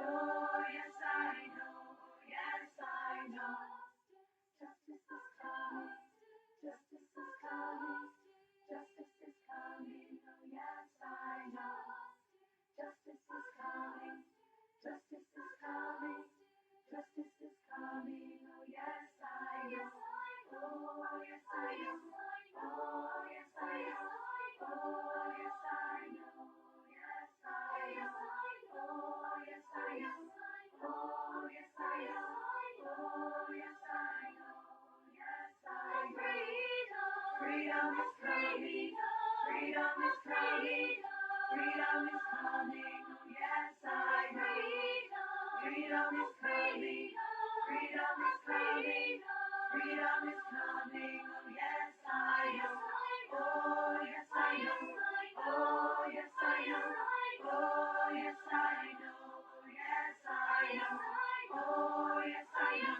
Oh, yes, I know. Yes, I know. Justice is coming. Justice is coming. Justice is coming. Oh, yes, I know. Justice is coming. Justice is coming. Justice is coming. Oh, yes, I know. Oh, yes, I know. Oh, yes, I know. Oh, yes, I know. Yes, I know. Oh, yes, I know. Oh, yes, I know. Oh, yes, I know. Yes, I know. Freedom is coming. Freedom is coming. Freedom is coming. Oh, yes, I know. Freedom is coming. Freedom is coming. Freedom is coming. Oh, yes, I know. Oh, yes, I know. Oh, yes, I know. Oh, yes, I know. Yes, I know. Oh, yes, I know.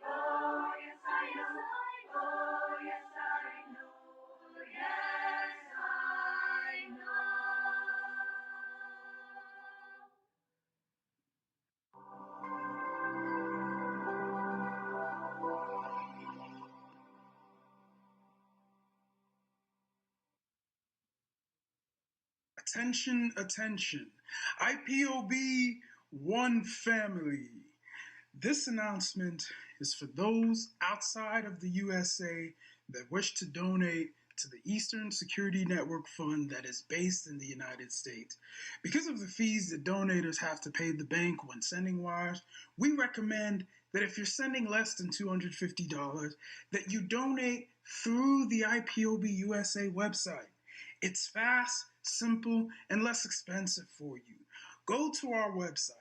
Oh, yes, I know. Oh, yes, I know. Yes, I know. Attention, attention. IPOB, one family. This announcement is for those outside of the USA that wish to donate to the Eastern Security Network Fund that is based in the United States. Because of the fees that donators have to pay the bank when sending wires, we recommend that if you're sending less than $250, that you donate through the IPOB USA website. It's fast, simple, and less expensive for you. Go to our website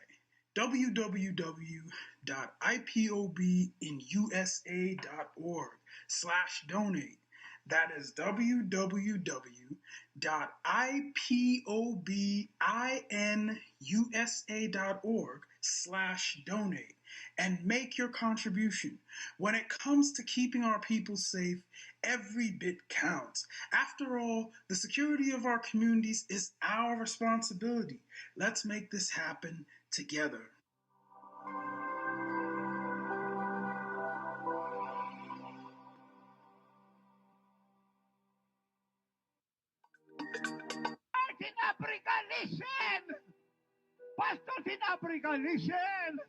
www.ipobinusa.org/donate. That is www.ipobinusa.org/donate and make your contribution. When it comes to keeping our people safe, every bit counts. After all, the security of our communities is our responsibility. Let's make this happen together. In Africa, listen! Pastors in Africa, listen!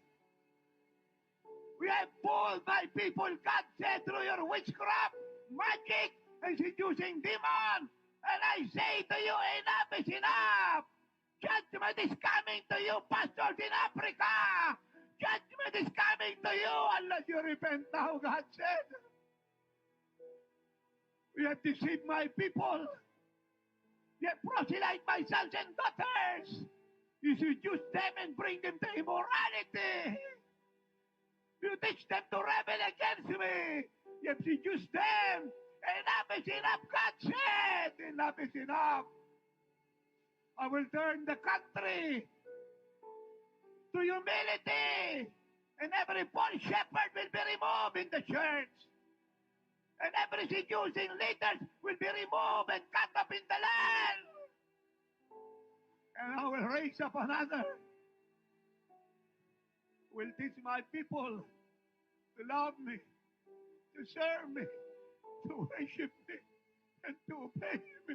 We have pulled my people, God said, through your witchcraft, magic, and seducing demon. And I say to you, enough is enough. Judgment is coming to you, pastors in Africa. Judgment is coming to you unless you repent now, God said. You have deceived my people. You have proselyte my sons and daughters. You seduce them and bring them to immorality. You teach them to rebel against me. You have seduced them. Enough is enough, God said. Enough is enough. I will turn the country to humility. And every false shepherd will be removed in the church. And every seducing leaders will be removed and cut up in the land. And I will raise up another. Will teach my people to love me, to serve me, to worship me, and to obey me.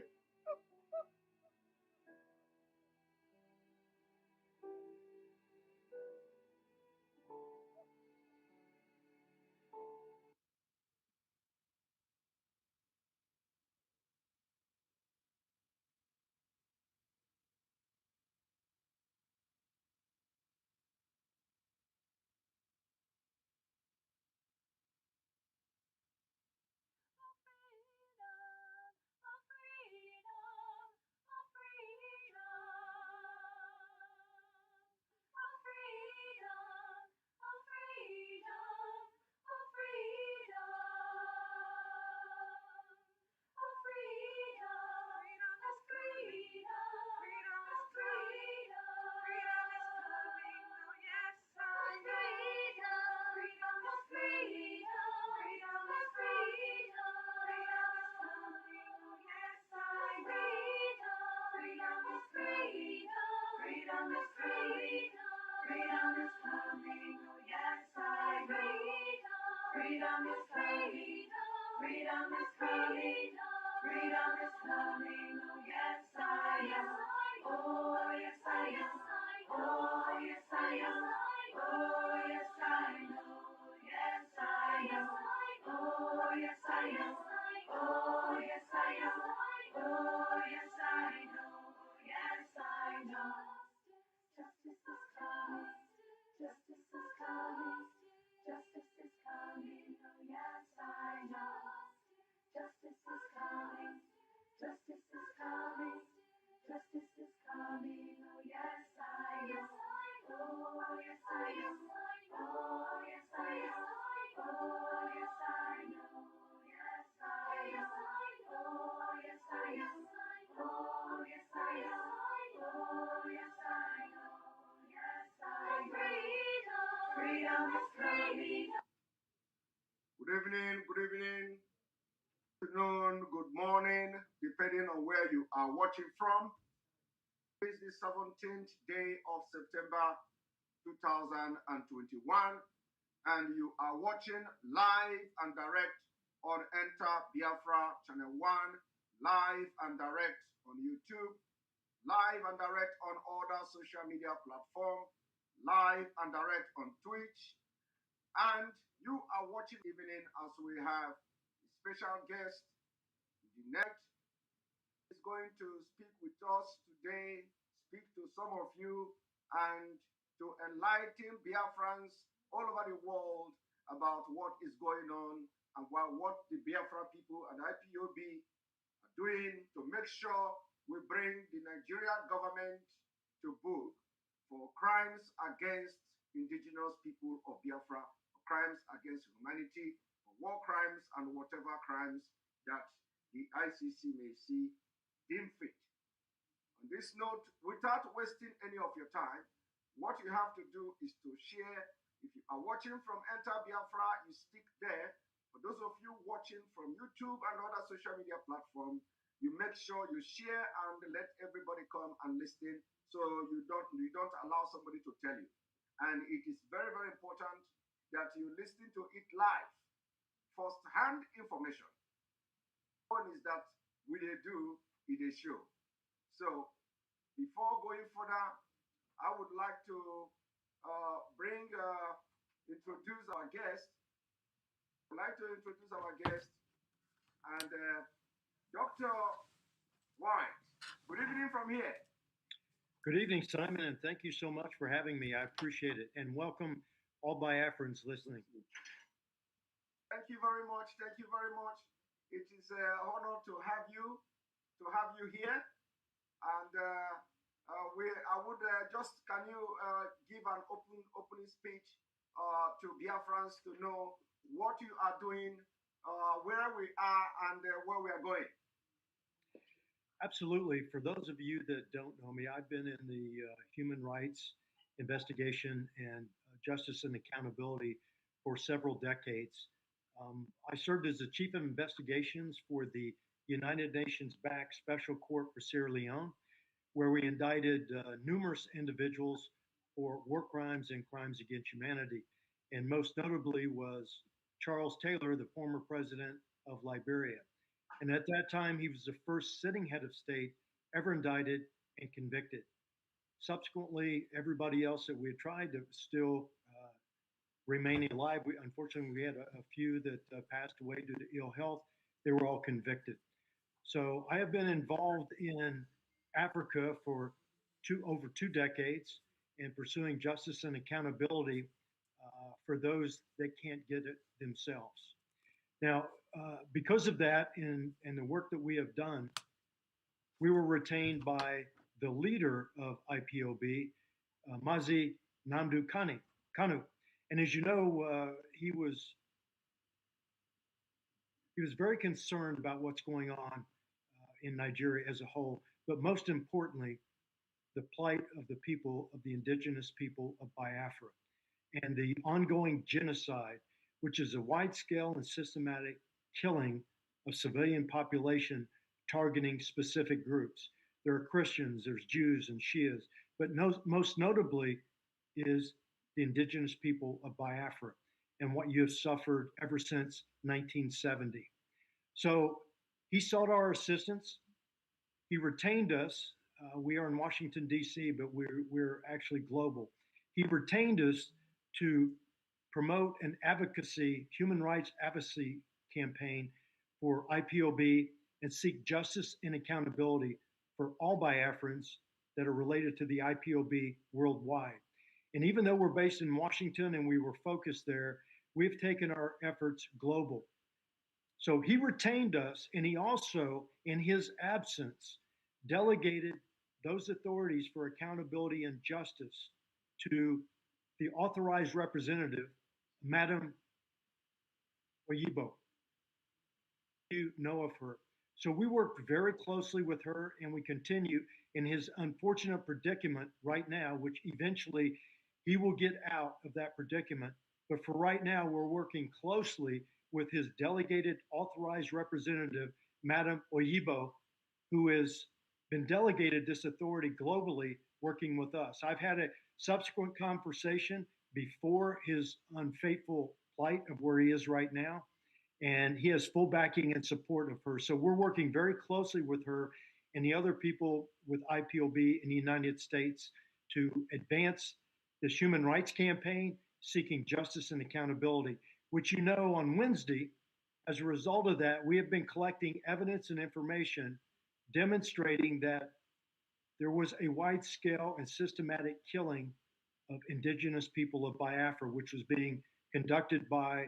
Freedom is coming. Freedom is coming. Oh yes, I am. Oh yes, I am. Oh yes, I am. Oh yes, I know. Yes, I am. Oh yes, I am. Oh yes, I am. Oh yes, I know. Yes, I know. Justice is coming. Justice is coming. Justice is coming. Oh yes, I know. Justice is coming. Justice is coming. Justice is coming. Oh yes, I know. Oh yes, I am. Oh yes, I am. Oh yes, I know. Yes, I am. Oh yes, I am. Oh yes, I am. Oh yes, I know. Yes, I know. Freedom is coming. Good evening, good evening, good afternoon, good morning, depending on where you are watching from. It's the 17th day of September 2021, and you are watching live and direct on Enter Biafra Channel 1, live and direct on YouTube, live and direct on other social media platforms, live and direct on Twitch, and you are watching evening as we have a special guest. The next is going to speak with us today, speak to some of you, and to enlighten Biafrans all over the world about what is going on and what the Biafra people and IPOB are doing to make sure we bring the Nigerian government to book for crimes against indigenous people of Biafra, for crimes against humanity, for war crimes and whatever crimes that the ICC may see deem fit. On this note, without wasting any of your time, what you have to do is to share. If you are watching from Enter Biafra, you stick there. For those of you watching from YouTube and other social media platforms, you make sure you share and let everybody come and listen, so you don't allow somebody to tell you. And it is very, very important that you listen to it live, first-hand information. One is that we they do it a show. So before going further, I would like to introduce our guest. I'd like to introduce our guest and Dr. White. Good evening from here. Good evening, Simon, and thank you so much for having me. I appreciate it. And welcome all Biafrans listening. Thank you very much. Thank you very much. It is an honor to have you here. And I would just, can you give an opening speech to Biafrans to know what you are doing, where we are, and where we are going? Absolutely. For those of you that don't know me, I've been in the human rights investigation and justice and accountability for several decades. I served as the chief of investigations for the United Nations-backed Special Court for Sierra Leone, where we indicted numerous individuals for war crimes and crimes against humanity. And most notably was Charles Taylor, the former president of Liberia. And at that time, he was the first sitting head of state ever indicted and convicted. Subsequently, everybody else that we had tried to still remaining alive. Unfortunately, we had a few that passed away due to ill health. They were all convicted. So I have been involved in Africa for over 2 decades in pursuing justice and accountability for those that can't get it themselves. Now, because of that and the work that we have done, we were retained by the leader of IPOB, Mazi Namdu Kanu. And as you know, he was very concerned about what's going on in Nigeria as a whole, but most importantly, the plight of the people, of the indigenous people of Biafra, and the ongoing genocide, which is a wide-scale and systematic killing of civilian population targeting specific groups. There are Christians, there's Jews and Shias, but most notably is the indigenous people of Biafra and what you have suffered ever since 1970. So he sought our assistance. He retained us. We are in Washington, D.C., but we're actually global. He retained us to promote an advocacy, human rights advocacy campaign for IPOB and seek justice and accountability for all Biafrans that are related to the IPOB worldwide. And even though we're based in Washington and we were focused there, we've taken our efforts global. So he retained us, and he also, in his absence, delegated those authorities for accountability and justice to the authorized representative, Madam Oyibo. You know of her. So we worked very closely with her, and we continue in his unfortunate predicament right now, which eventually he will get out of that predicament. But for right now, we're working closely with his delegated authorized representative, Madam Oyibo, who has been delegated this authority globally working with us. I've had a subsequent conversation before his unfaithful plight of where he is right now, and he has full backing and support of her. So we're working very closely with her and the other people with IPOB in the United States to advance this human rights campaign seeking justice and accountability, which, you know, on Wednesday, as a result of that, we have been collecting evidence and information demonstrating that there was a wide scale and systematic killing of indigenous people of Biafra, which was being conducted by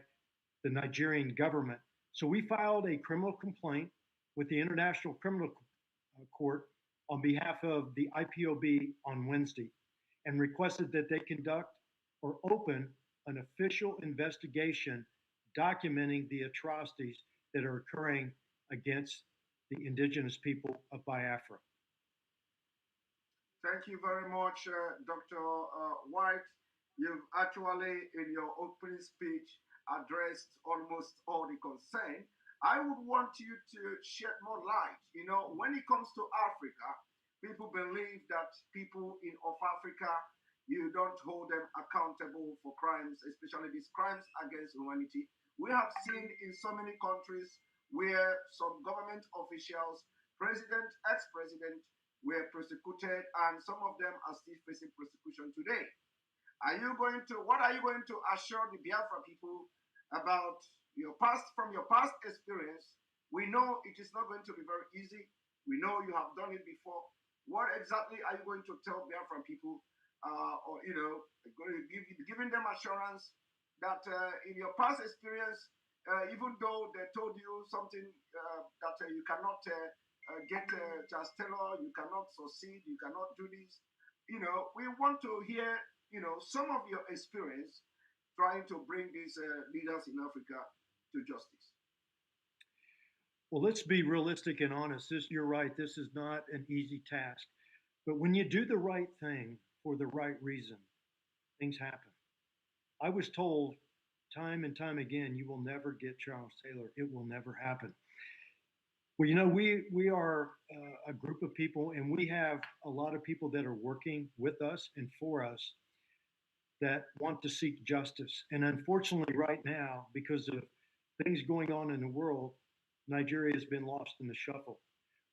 the Nigerian government. So we filed a criminal complaint with the International Criminal Court on behalf of the IPOB on Wednesday and requested that they conduct or open an official investigation documenting the atrocities that are occurring against the indigenous people of Biafra. Thank you very much, Dr. White. You've actually, in your opening speech, addressed almost all the concern. I would want you to shed more light. You know, when it comes to Africa, people believe that people of Africa, you don't hold them accountable for crimes, especially these crimes against humanity. We have seen in so many countries where some government officials, president, ex-president, were persecuted, and some of them are still facing persecution today. What are you going to assure the Biafra people about from your past experience? We know it is not going to be very easy. We know you have done it before. What exactly are you going to tell Biafra people, giving them assurance that in your past experience, even though they told you something that you cannot get Charles Taylor, you cannot succeed, you cannot do this. You know, we want to hear, some of your experience trying to bring these leaders in Africa to justice. Well, let's be realistic and honest. You're right, this is not an easy task. But when you do the right thing for the right reason, things happen. I was told time and time again, you will never get Charles Taylor. It will never happen. Well, you know, we are a group of people, and we have a lot of people that are working with us and for us that want to seek justice. And unfortunately, right now, because of things going on in the world, Nigeria has been lost in the shuffle.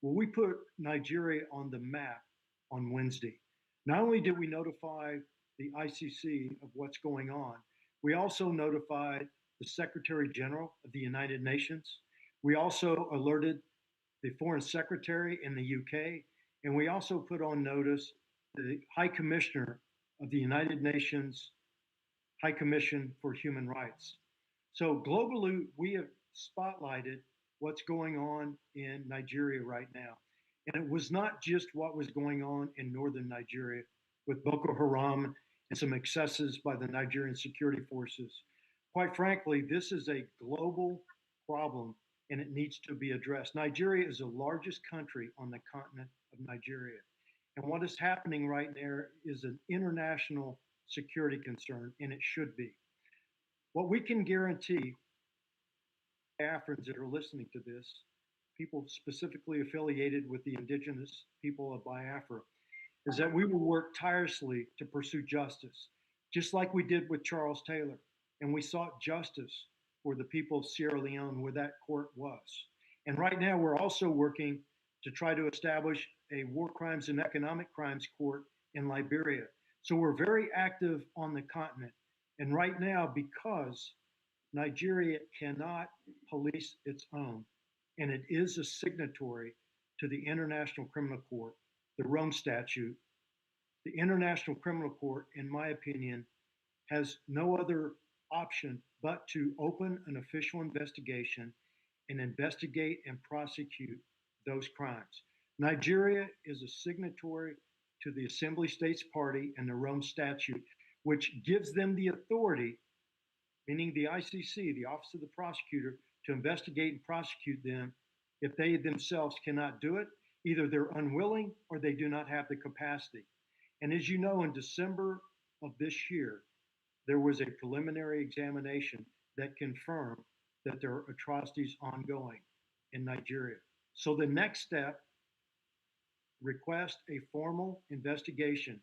Well, we put Nigeria on the map on Wednesday. Not only did we notify the ICC of what's going on, we also notified the Secretary General of the United Nations. We also alerted the Foreign Secretary in the UK, and we also put on notice the High Commissioner of the United Nations High Commission for Human Rights. So globally, we have spotlighted what's going on in Nigeria right now. And it was not just what was going on in northern Nigeria with Boko Haram and some excesses by the Nigerian security forces. Quite frankly, this is a global problem and it needs to be addressed. Nigeria is the largest country on the continent of Nigeria. And what is happening right there is an international security concern, and it should be. What we can guarantee Biafrans that are listening to this, people specifically affiliated with the indigenous people of Biafra, is that we will work tirelessly to pursue justice, just like we did with Charles Taylor. And we sought justice for the people of Sierra Leone where that court was. And right now, we're also working to try to establish a war crimes and economic crimes court in Liberia. So we're very active on the continent. And right now, because Nigeria cannot police its own, and it is a signatory to the International Criminal Court, the Rome Statute, the International Criminal Court, in my opinion, has no other option but to open an official investigation and investigate and prosecute those crimes. Nigeria is a signatory to the Assembly States Party and the Rome Statute, which gives them the authority, meaning the ICC, the Office of the Prosecutor, to investigate and prosecute them if they themselves cannot do it. Either they're unwilling or they do not have the capacity. And as you know, in December of this year, there was a preliminary examination that confirmed that there are atrocities ongoing in Nigeria. So the next step, request a formal investigation,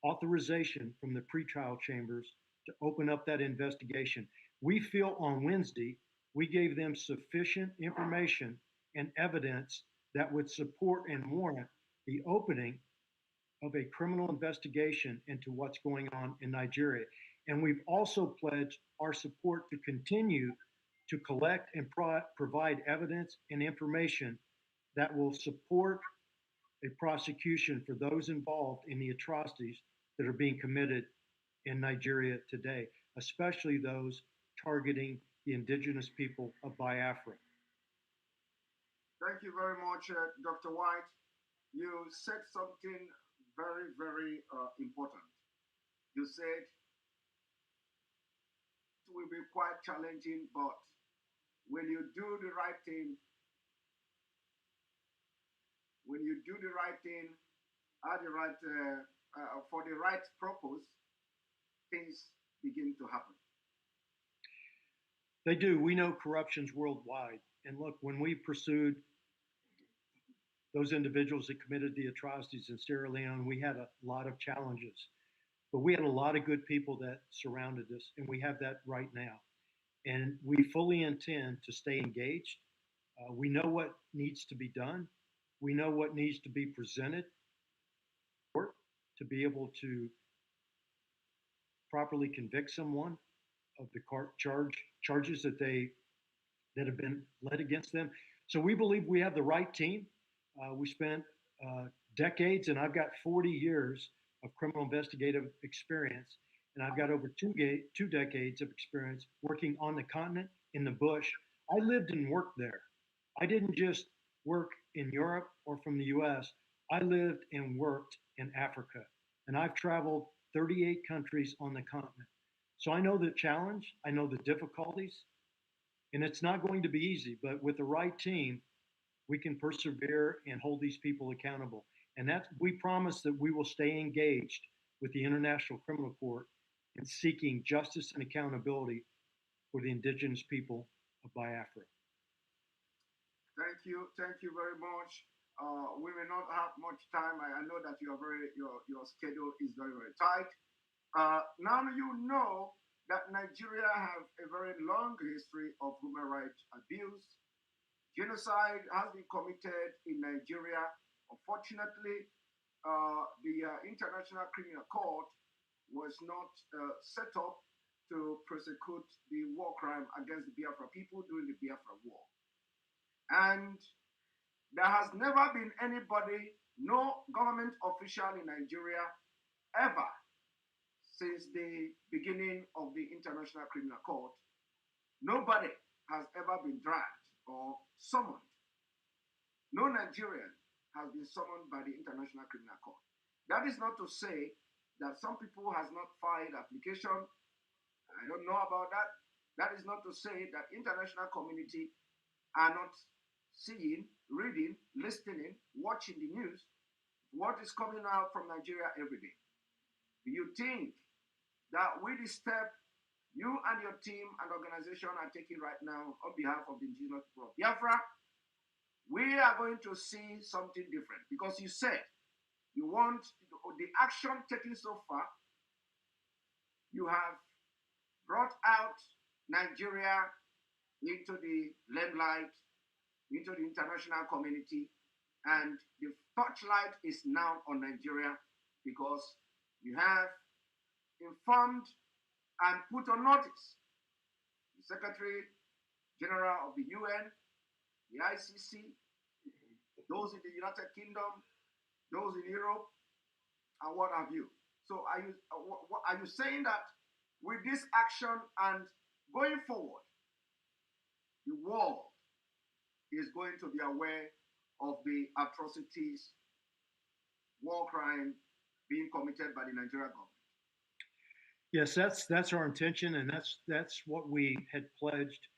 authorization from the pretrial chambers to open up that investigation. We feel on Wednesday, we gave them sufficient information and evidence that would support and warrant the opening of a criminal investigation into what's going on in Nigeria. And we've also pledged our support to continue to collect and provide evidence and information that will support a prosecution for those involved in the atrocities that are being committed in Nigeria today, especially those targeting the indigenous people of Biafra. Thank you very much, Dr. White. You said something very, very important. You said it will be quite challenging, but when you do the right thing, at the right for the right purpose, things begin to happen. They do. We know corruption's worldwide. And look, when we pursued those individuals that committed the atrocities in Sierra Leone, we had a lot of challenges. But we had a lot of good people that surrounded us, and we have that right now. And we fully intend to stay engaged. We know what needs to be done. We know what needs to be presented to be able to properly convict someone of the charges that have been led against them. So we believe we have the right team. We spent decades, and I've got 40 years of criminal investigative experience, and I've got over two decades of experience working on the continent, in the bush. I lived and worked there. I didn't just work in Europe or from the US. I lived and worked in Africa, and I've traveled 38 countries on the continent. So I know the challenge, I know the difficulties, and it's not going to be easy, but with the right team, we can persevere and hold these people accountable. And we promise that we will stay engaged with the International Criminal Court in seeking justice and accountability for the indigenous people of Biafra. Thank you very much. We may not have much time. I know that your schedule is very, very tight. Now you know that Nigeria has a very long history of human rights abuse. Genocide has been committed in Nigeria. Unfortunately, the International Criminal Court was not set up to prosecute the war crime against the Biafra people during the Biafra War. And there has never been anybody, no government official in Nigeria ever since the beginning of the International Criminal Court. Nobody has ever been dragged or summoned. No Nigerian has been summoned by the International Criminal Court. That is not to say that some people has not filed application. I don't know about that. That is not to say that international community are not seeing, reading, listening, watching the news, what is coming out from Nigeria every day. Do you think that with the step you and your team and organization are taking right now on behalf of the indigenous people of Biafra, we are going to see something different? Because you said you want the action taken so far, you have brought out Nigeria into the limelight. into the international community. And the torchlight is now on Nigeria because you have informed and put on notice the Secretary General of the UN, the ICC, those in the United Kingdom, those in Europe, and what have you. So are you saying that with this action and going forward, the world is going to be aware of the atrocities, war crime being committed by the Nigerian government? Yes, that's our intention, and that's what we had pledged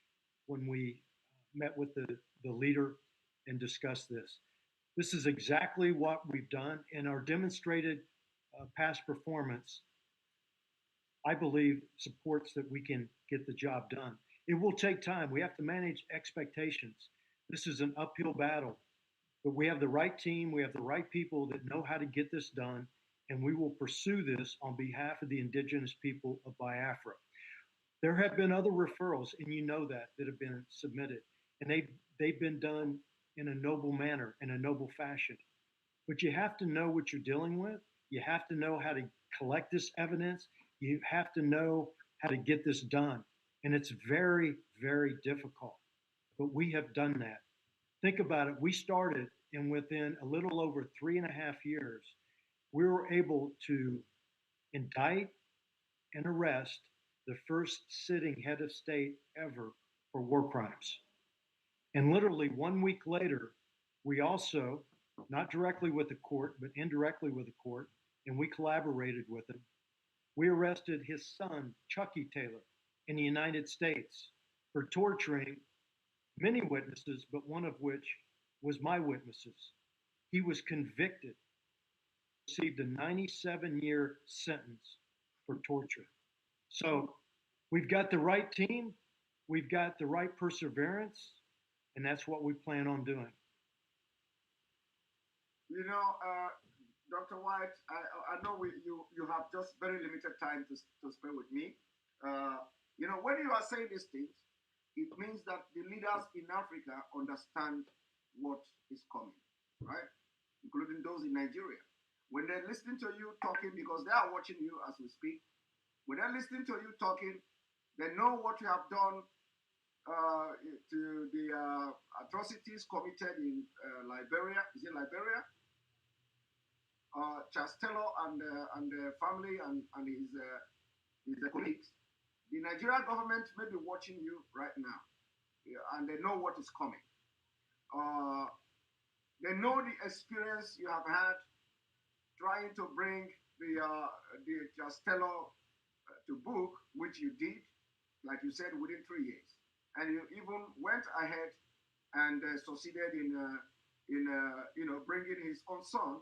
when we met with the leader and discussed this. This is exactly what we've done, and our demonstrated past performance, I believe, supports that we can get the job done. It will take time. We have to manage expectations. This is an uphill battle, but we have the right team. We have the right people that know how to get this done, and we will pursue this on behalf of the indigenous people of Biafra. There have been other referrals, and you know that have been submitted, and they've been done in a noble manner, in a noble fashion. But you have to know what you're dealing with. You have to know how to collect this evidence. You have to know how to get this done. And it's very, very difficult. But we have done that. Think about it. We started, and within a little over 3.5 years, we were able to indict and arrest the first sitting head of state ever for war crimes. And literally 1 week later, we also, not directly with the court, but indirectly with the court, and we collaborated with him, we arrested his son, Chucky Taylor, in the United States for torturing many witnesses, but one of which was my witnesses. He was convicted, received a 97-year sentence for torture. So we've got the right team, we've got the right perseverance, and that's what we plan on doing. You know, Dr. White, I know you have just very limited time to spend with me. You know, when you are saying these things, it means that the leaders in Africa understand what is coming, right? Including those in Nigeria. When they're listening to you talking, because they are watching you as we speak, when they're listening to you talking, they know what you have done to the atrocities committed in Liberia. Is it Liberia? Charles Taylor and the family and his colleagues. The Nigerian government may be watching you right now, and they know what is coming. They know the experience you have had trying to bring the Charles Taylor to book, which you did, like you said, within 3 years, and you even went ahead and succeeded in bringing his own son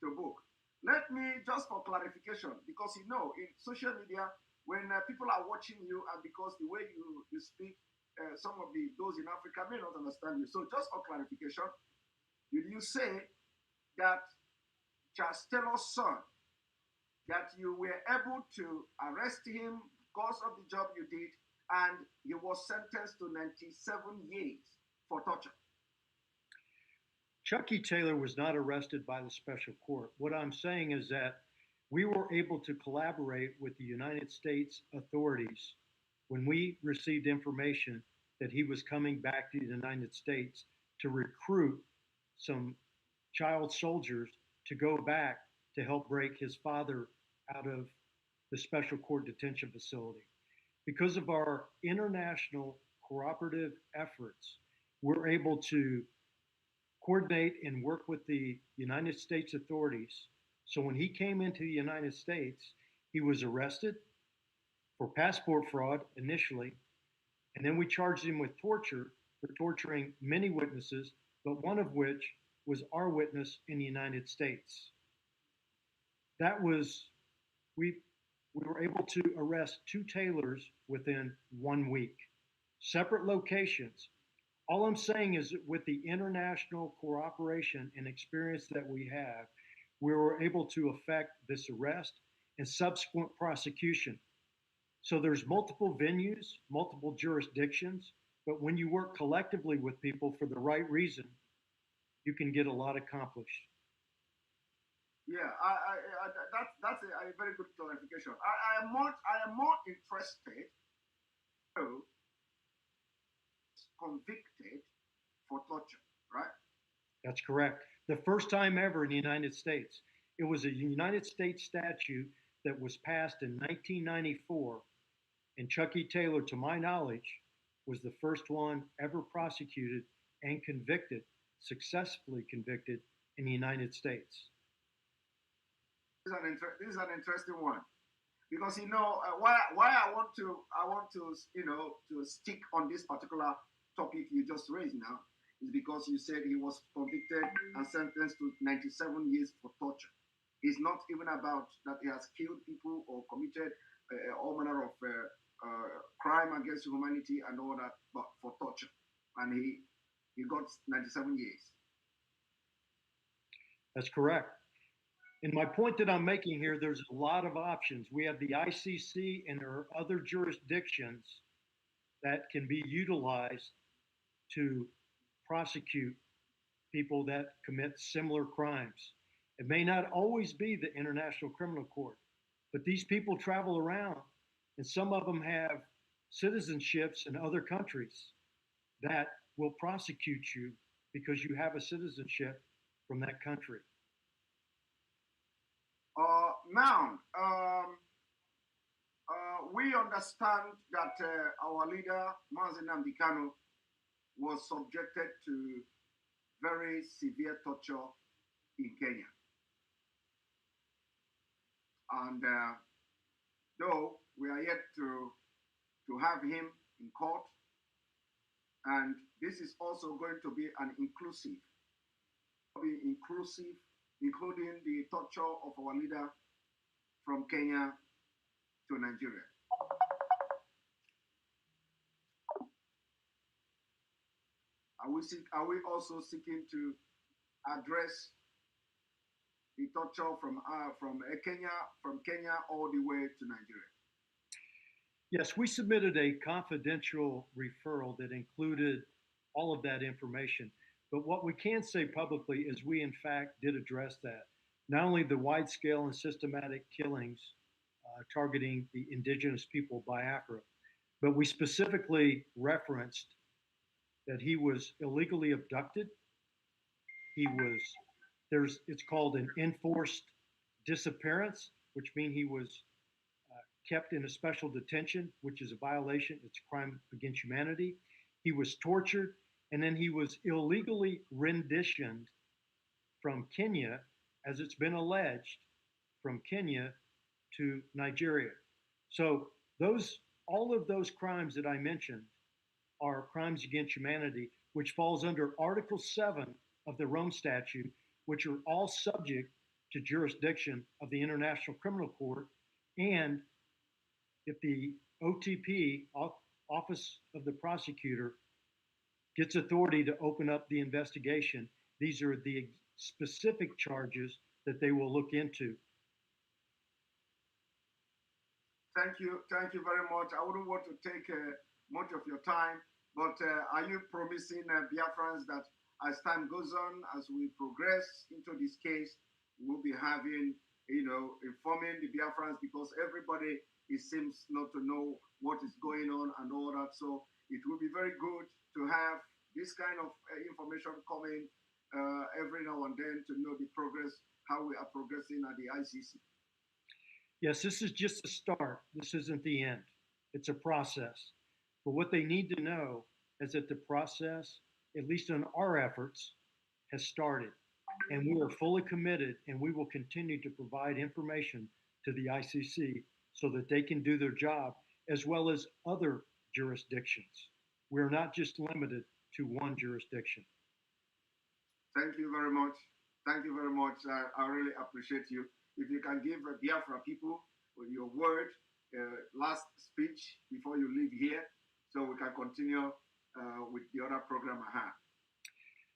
to book. Let me, just for clarification, because you know, in social media, when people are watching you, and because the way you speak, some of those in Africa may not understand you. So just for clarification, did you say that Charles Taylor's son, that you were able to arrest him because of the job you did, and he was sentenced to 97 years for torture? Chucky Taylor was not arrested by the special court. What I'm saying is that we were able to collaborate with the United States authorities when we received information that he was coming back to the United States to recruit some child soldiers to go back to help break his father out of the special court detention facility. Because of our international cooperative efforts, we're able to coordinate and work with the United States authorities. So when he came into the United States, he was arrested for passport fraud initially, and then we charged him with torture for torturing many witnesses, but one of which was our witness in the United States. That was, we were able to arrest 2 Taylors within 1 week, separate locations. All I'm saying is that with the international cooperation and experience that we have, we were able to effect this arrest and subsequent prosecution. So there's multiple venues, multiple jurisdictions, But when you work collectively with people for the right reason, you can get a lot accomplished. Yeah, that's a very good clarification. I am more interested to convicted for torture, right? That's correct. The first time ever in the United States. It was a United States statute that was passed in 1994, and Chuck E. Taylor, to my knowledge, was the first one ever prosecuted and convicted, successfully convicted in the United States. This is an interesting one, because why I want to to stick on this particular topic you just raised now is because you said he was convicted and sentenced to 97 years for torture. It's not even about that he has killed people or committed all manner of crime against humanity and all that, but for torture, and he got 97 years. That's correct. And my point that I'm making here, there's a lot of options. We have the ICC, and there are other jurisdictions that can be utilized to prosecute people that commit similar crimes. It may not always be the International Criminal Court, but these people travel around, and some of them have citizenships in other countries that will prosecute you because you have a citizenship from that country. Now, we understand that our leader, Mazi was subjected to very severe torture in Kenya. And though we are yet to have him in court, and this is also going to be an inclusive, including the torture of our leader from Kenya to Nigeria. Are we also seeking to address the torture from Kenya all the way to Nigeria? Yes, we submitted a confidential referral that included all of that information. But what we can say publicly is we, in fact, did address that. Not only the wide-scale and systematic killings targeting the indigenous people of Biafra, but we specifically referenced that he was illegally abducted. It's called an enforced disappearance, which means he was kept in a special detention, which is a violation. It's a crime against humanity. He was tortured, and then he was illegally renditioned from Kenya, as it's been alleged, from Kenya to Nigeria. So all of those crimes that I mentioned are crimes against humanity, which falls under Article 7 of the Rome Statute, which are all subject to jurisdiction of the International Criminal Court. And if the OTP, Office of the Prosecutor, gets authority to open up the investigation, these are the specific charges that they will look into. Thank you very much. I wouldn't want to take much of your time, but are you promising Biafrans that as time goes on, as we progress into this case, we'll be having, informing the Biafrans, because everybody seems not to know what is going on and all that. So it will be very good to have this kind of information coming every now and then to know the progress, how we are progressing at the ICC. Yes, this is just a start. This isn't the end. It's a process. But what they need to know is that the process, at least in our efforts, has started. And we are fully committed, and we will continue to provide information to the ICC so that they can do their job, as well as other jurisdictions. We're not just limited to one jurisdiction. Thank you very much. Thank you very much. I really appreciate you. If you can give Biafra people your word, last speech before you leave here, so we can continue with the other program I have.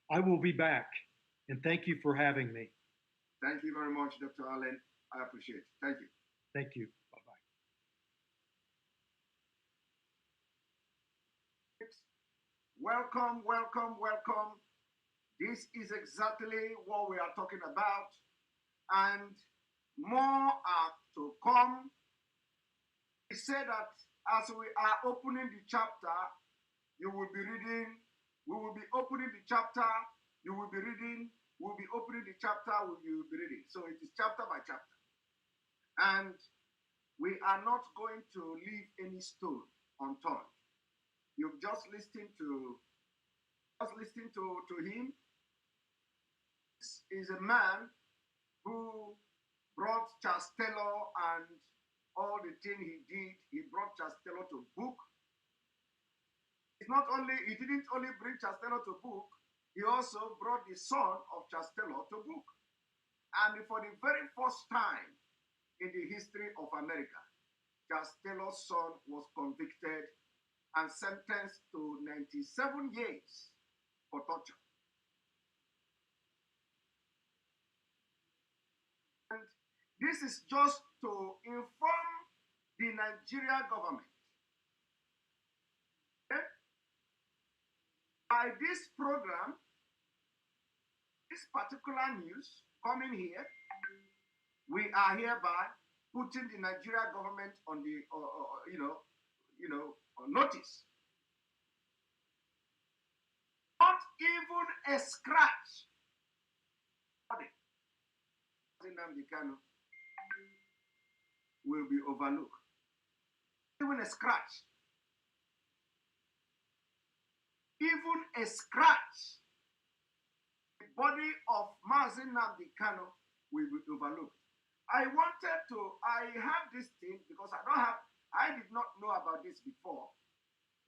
I will be back, and thank you for having me. Thank you very much, Dr. Allen. I appreciate it. Thank you. Thank you. Bye-bye. Welcome, welcome, welcome. This is exactly what we are talking about, and more are to come. We say that as we are opening the chapter, you will be reading, we will be opening the chapter, you will be reading, we'll be opening the chapter, you will be reading. So it is chapter by chapter. And we are not going to leave any stone unturned. You've just listened to him. This is a man who brought Chastello and all the thing he did. He brought Chastello to book. He didn't only bring Chastello to book, he also brought the son of Chastello to book. And for the very first time in the history of America, Chastello's son was convicted and sentenced to 97 years for torture. And this is just to inform the Nigerian government. Okay? By this program, this particular news coming here, we are hereby putting the Nigerian government on the, on notice. Not even a scratch will be overlooked. Even a scratch. Even a scratch. The body of Mazi will be overlooked. I have this thing because I did not know about this before,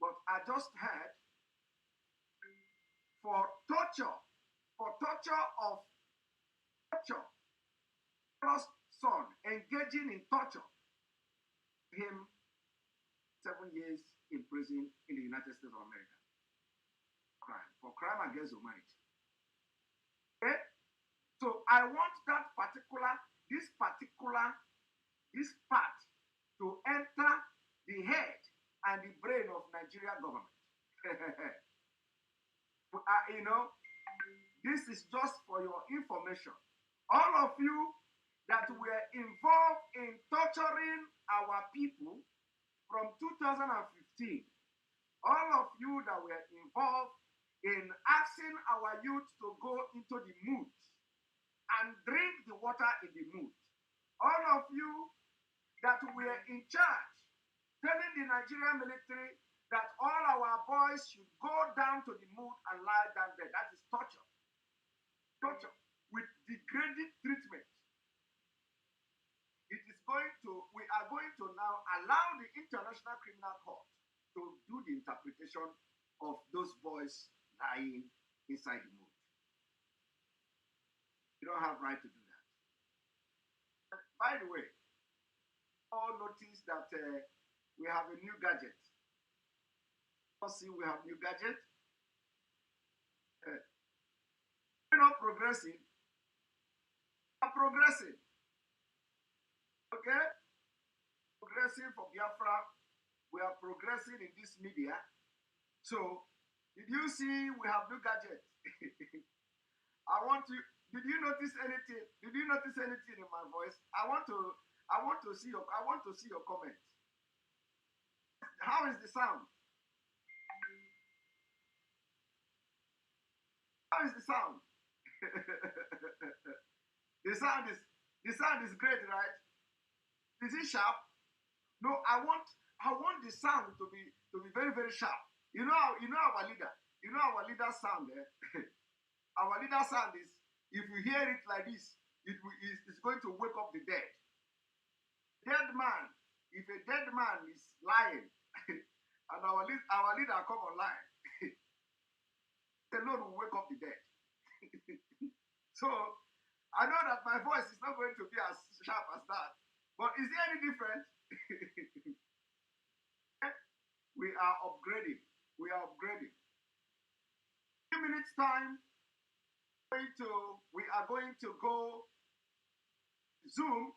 but I just heard for torture of lost son engaging in torture, him 7 years in prison in the United States of America. For crime against humanity. Okay? So I want this part to enter the head and the brain of Nigerian government. This is just for your information. All of you that were involved in torturing our people from 2015, all of you that were involved in asking our youth to go into the mood and drink the water in the mood, all of you that were in charge telling the Nigerian military that all our boys should go down to the mood and lie down there. That is torture. Torture with degrading treatment. We are going to now allow the International Criminal Court to do the interpretation of those boys lying inside the mood. You don't have right to do that. By the way, all notice that we have a new gadget. See, we have new gadget. We're not progressing. We are progressing. Okay? Progressing for Biafra. We are progressing in this media. So, did you see we have new gadget? Did you notice anything? Did you notice anything in my voice? I want to see your comment. How is the sound? How is the sound? The sound is great, right? Is it sharp? No, I want the sound to be very, very sharp. You know our leader. You know our leader sound there. Our leader sound is, if you hear it like this, it's going to wake up the dead. Dead man. If a dead man is lying and our leader come online, the Lord will wake up the dead. So I know that my voice is not going to be as sharp as that, but is there any different? We are upgrading. We are upgrading. In 2 minutes time, we are going to go Zoom,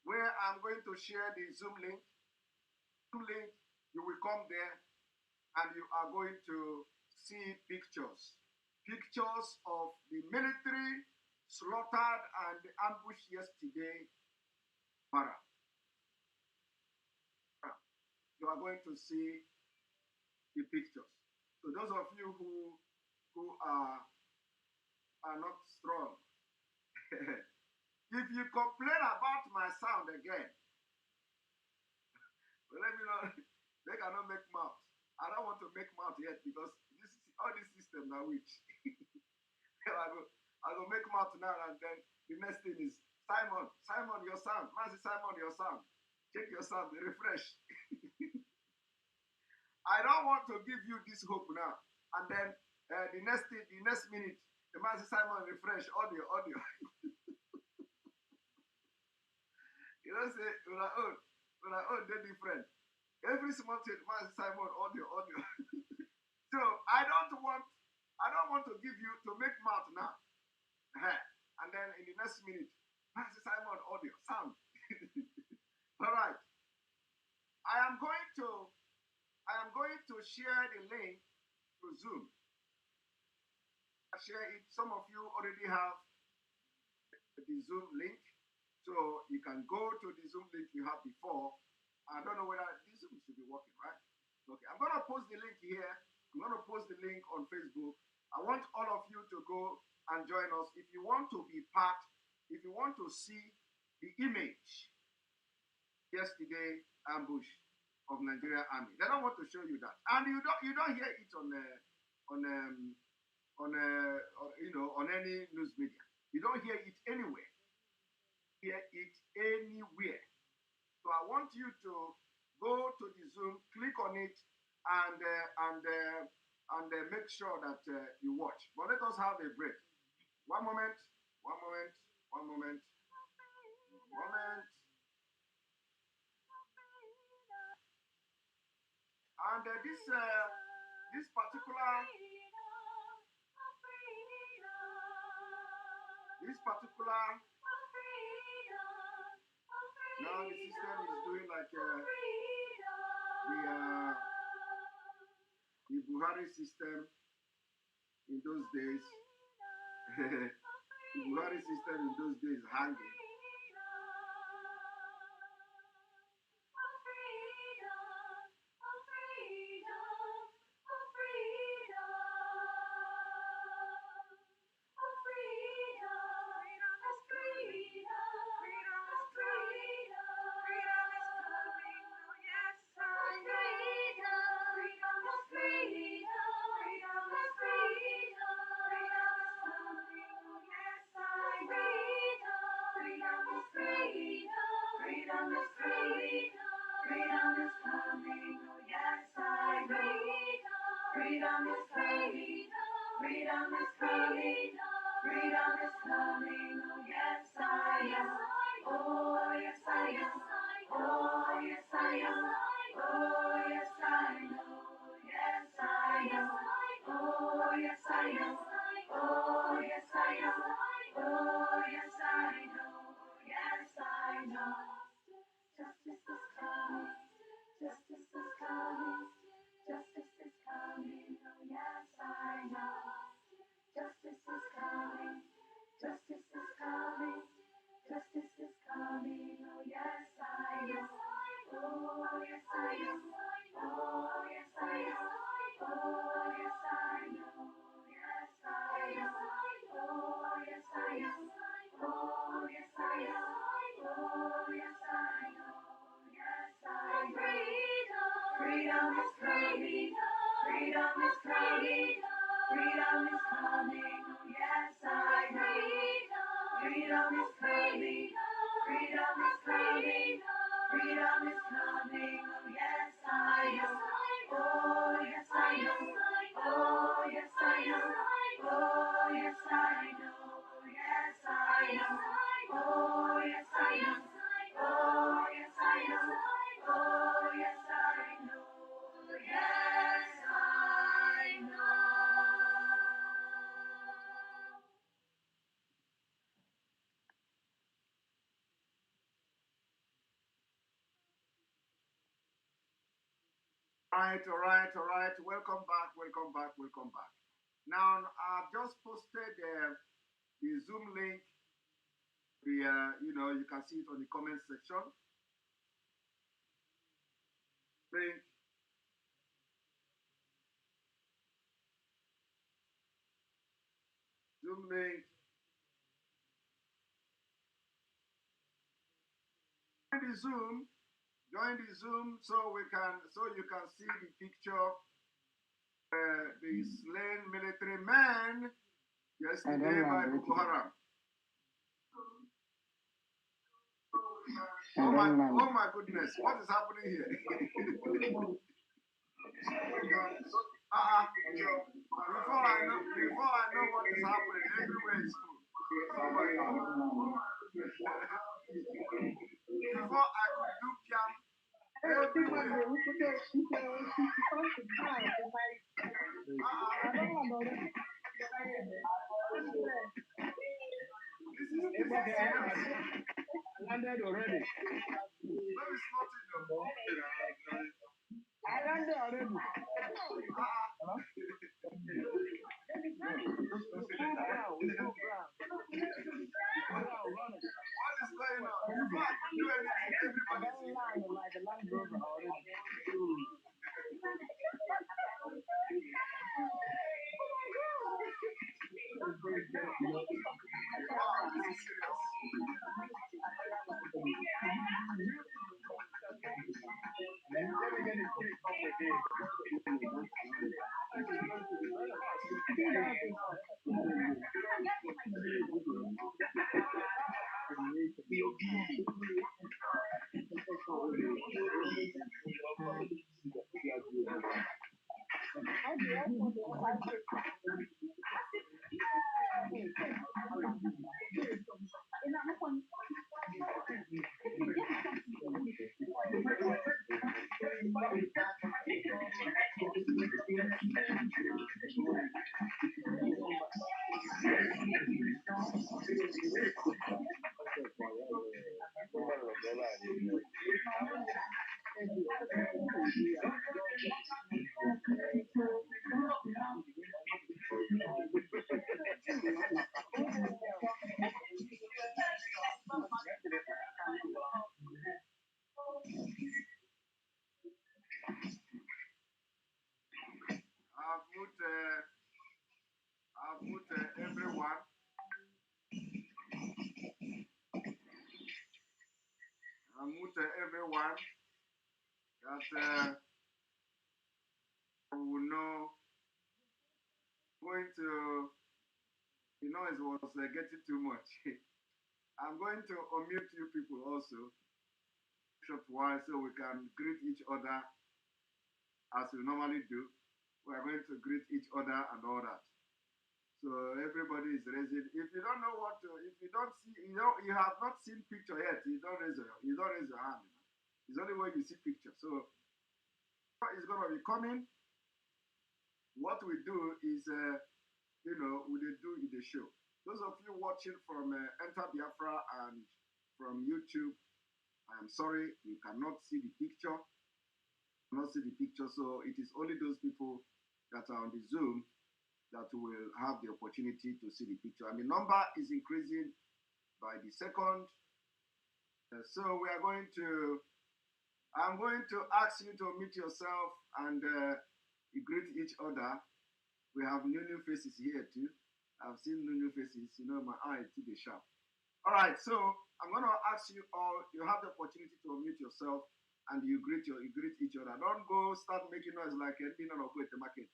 where I'm going to share the Zoom link. You will come there and you are going to see pictures. Pictures of the military slaughtered and ambushed yesterday. Para. You are going to see the pictures. So those of you who are not strong, if you complain about my sound again, well, let me know. They cannot make mouth. I don't want to make mouth yet because all these systems are weak. I go make mouth now, and then the next thing is Simon, your sound. Mazi, Simon, your sound. Check your sound, refresh. I don't want to give you this hope now. And then the next minute, the Mazi Simon refresh audio. You know, say, they're different. Every small thing, Mazi Simon audio. So I don't want to give you to make mouth now. And then in the next minute, Mazi Simon audio, sound. All right. I am going to share the link to Zoom. I share it. Some of you already have the Zoom link. So you can go to the Zoom link you have before. I don't know whether this Zoom should be working, right? Okay, I'm going to post the link here. I'm going to post the link on Facebook. I want all of you to go and join us. If you want to be part, if you want to see the image yesterday ambush of Nigeria Army, then I want to show you that. And you don't hear it on any news media. You don't hear it anywhere. Hear it anywhere. So I want you to go to the Zoom, click on it, and make sure that you watch. But let us have a break. One moment. And this particular now the system is doing like the Buhari system in those days. The Buhari system in those days hanging. All right. Welcome back. Now, I've just posted the Zoom link. You can see it on the comment section. Link. Zoom link. Join the Zoom so you can see the picture. The slain military man yesterday by Boko Haram. Oh my goodness, what is happening here? Before I know what is happening, everywhere is full. Oh my God. Before I could do piam, everywhere. This is serious. I landed already. No, it's not enough. I landed already. What is going on? Before I could do anything, everybody's here. Like a Land Rover already. Wow, this is serious. I've put everyone. I've put everyone that will know. Going to, it was getting too much. I'm going to unmute you people also, short while, so we can greet each other as we normally do. We are going to greet each other and all that. So everybody is raising. If you don't know what to, if you don't see, you have not seen picture yet, you don't raise your hand. It's only when you see picture. So it's going to be coming. What we do is, we do in the show. Those of you watching from Enter Biafra and from YouTube, I am sorry, you cannot see the picture. So it is only those people that are on the Zoom that will have the opportunity to see the picture. And the number is increasing by the second. So I'm going to ask you to meet yourself and greet each other. We have new faces here too. I've seen new faces, my eye to be sharp. All right, so I'm going to ask you all, you have the opportunity to unmute yourself and you greet each other. Don't go start making noise like anything on the market.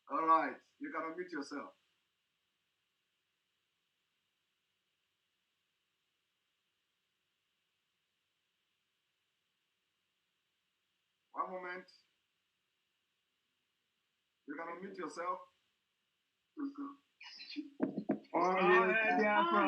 All right, you can unmute yourself. One moment. You can unmute yourself. All right, Biafra.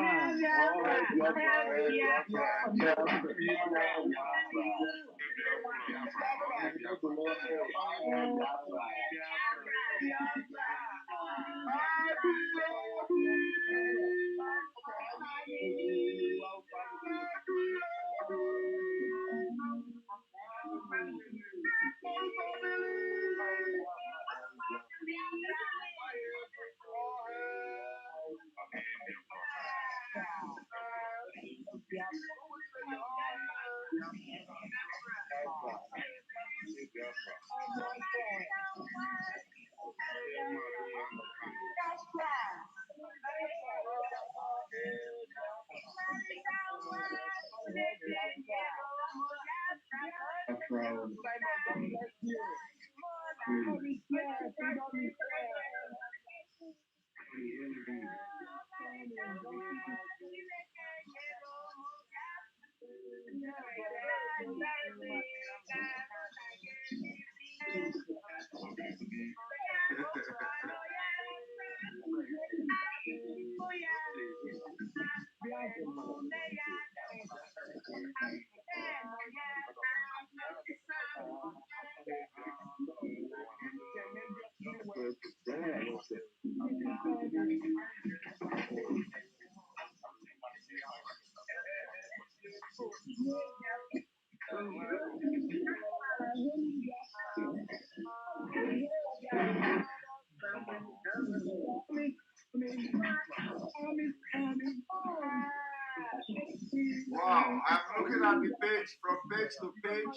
Wow, I'm looking at the page from page to page.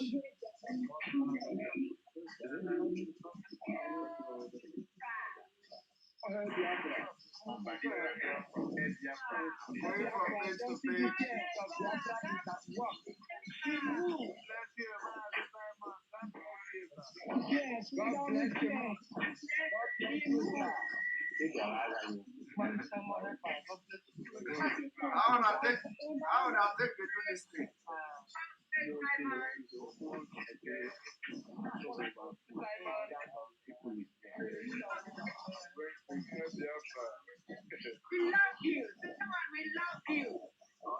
Going from page to page. How would I take to do this thing? We love you. Come on, we love you. All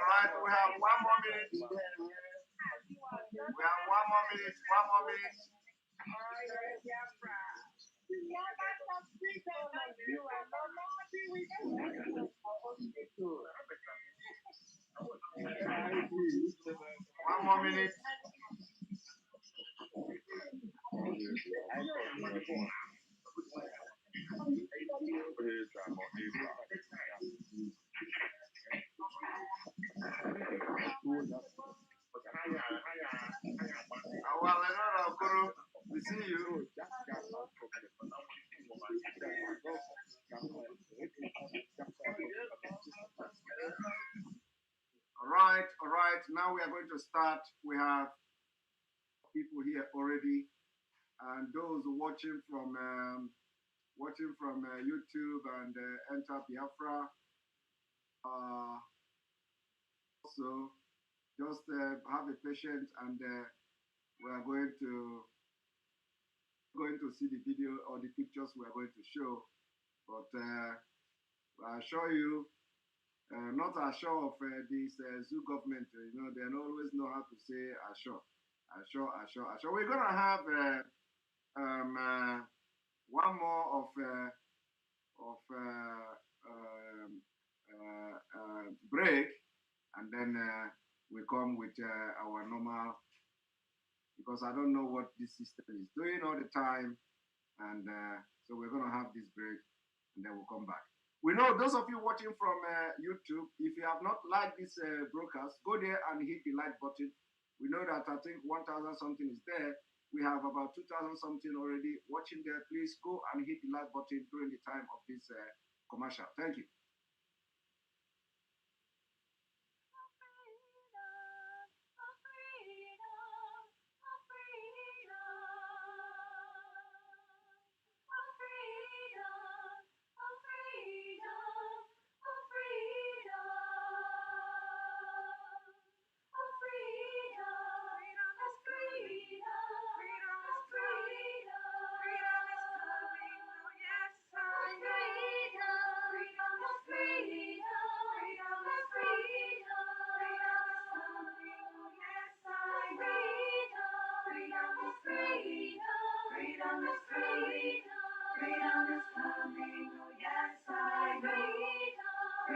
right, we have 1 more minute. We have 1 more minute. 1 more minute. One more minute. We see you. All right. Now we are going to start. We have people here already, and those watching from YouTube and Enter Biafra. Also, just have a patience, and we are going to see the video or the pictures we are going to show. But I assure you, not assure of this zoo government. You know, they don't always know how to say assure. We're gonna have one more of break, and then we come with our normal, because I don't know what this system is doing all the time, and so we're gonna have this break, and then we'll come back. We know those of you watching from YouTube, if you have not liked this broadcast, go there and hit the like button. We know that I think 1,000 something is there. We have about 2,000 something already watching there. Please go and hit the like button during the time of this commercial. Thank you.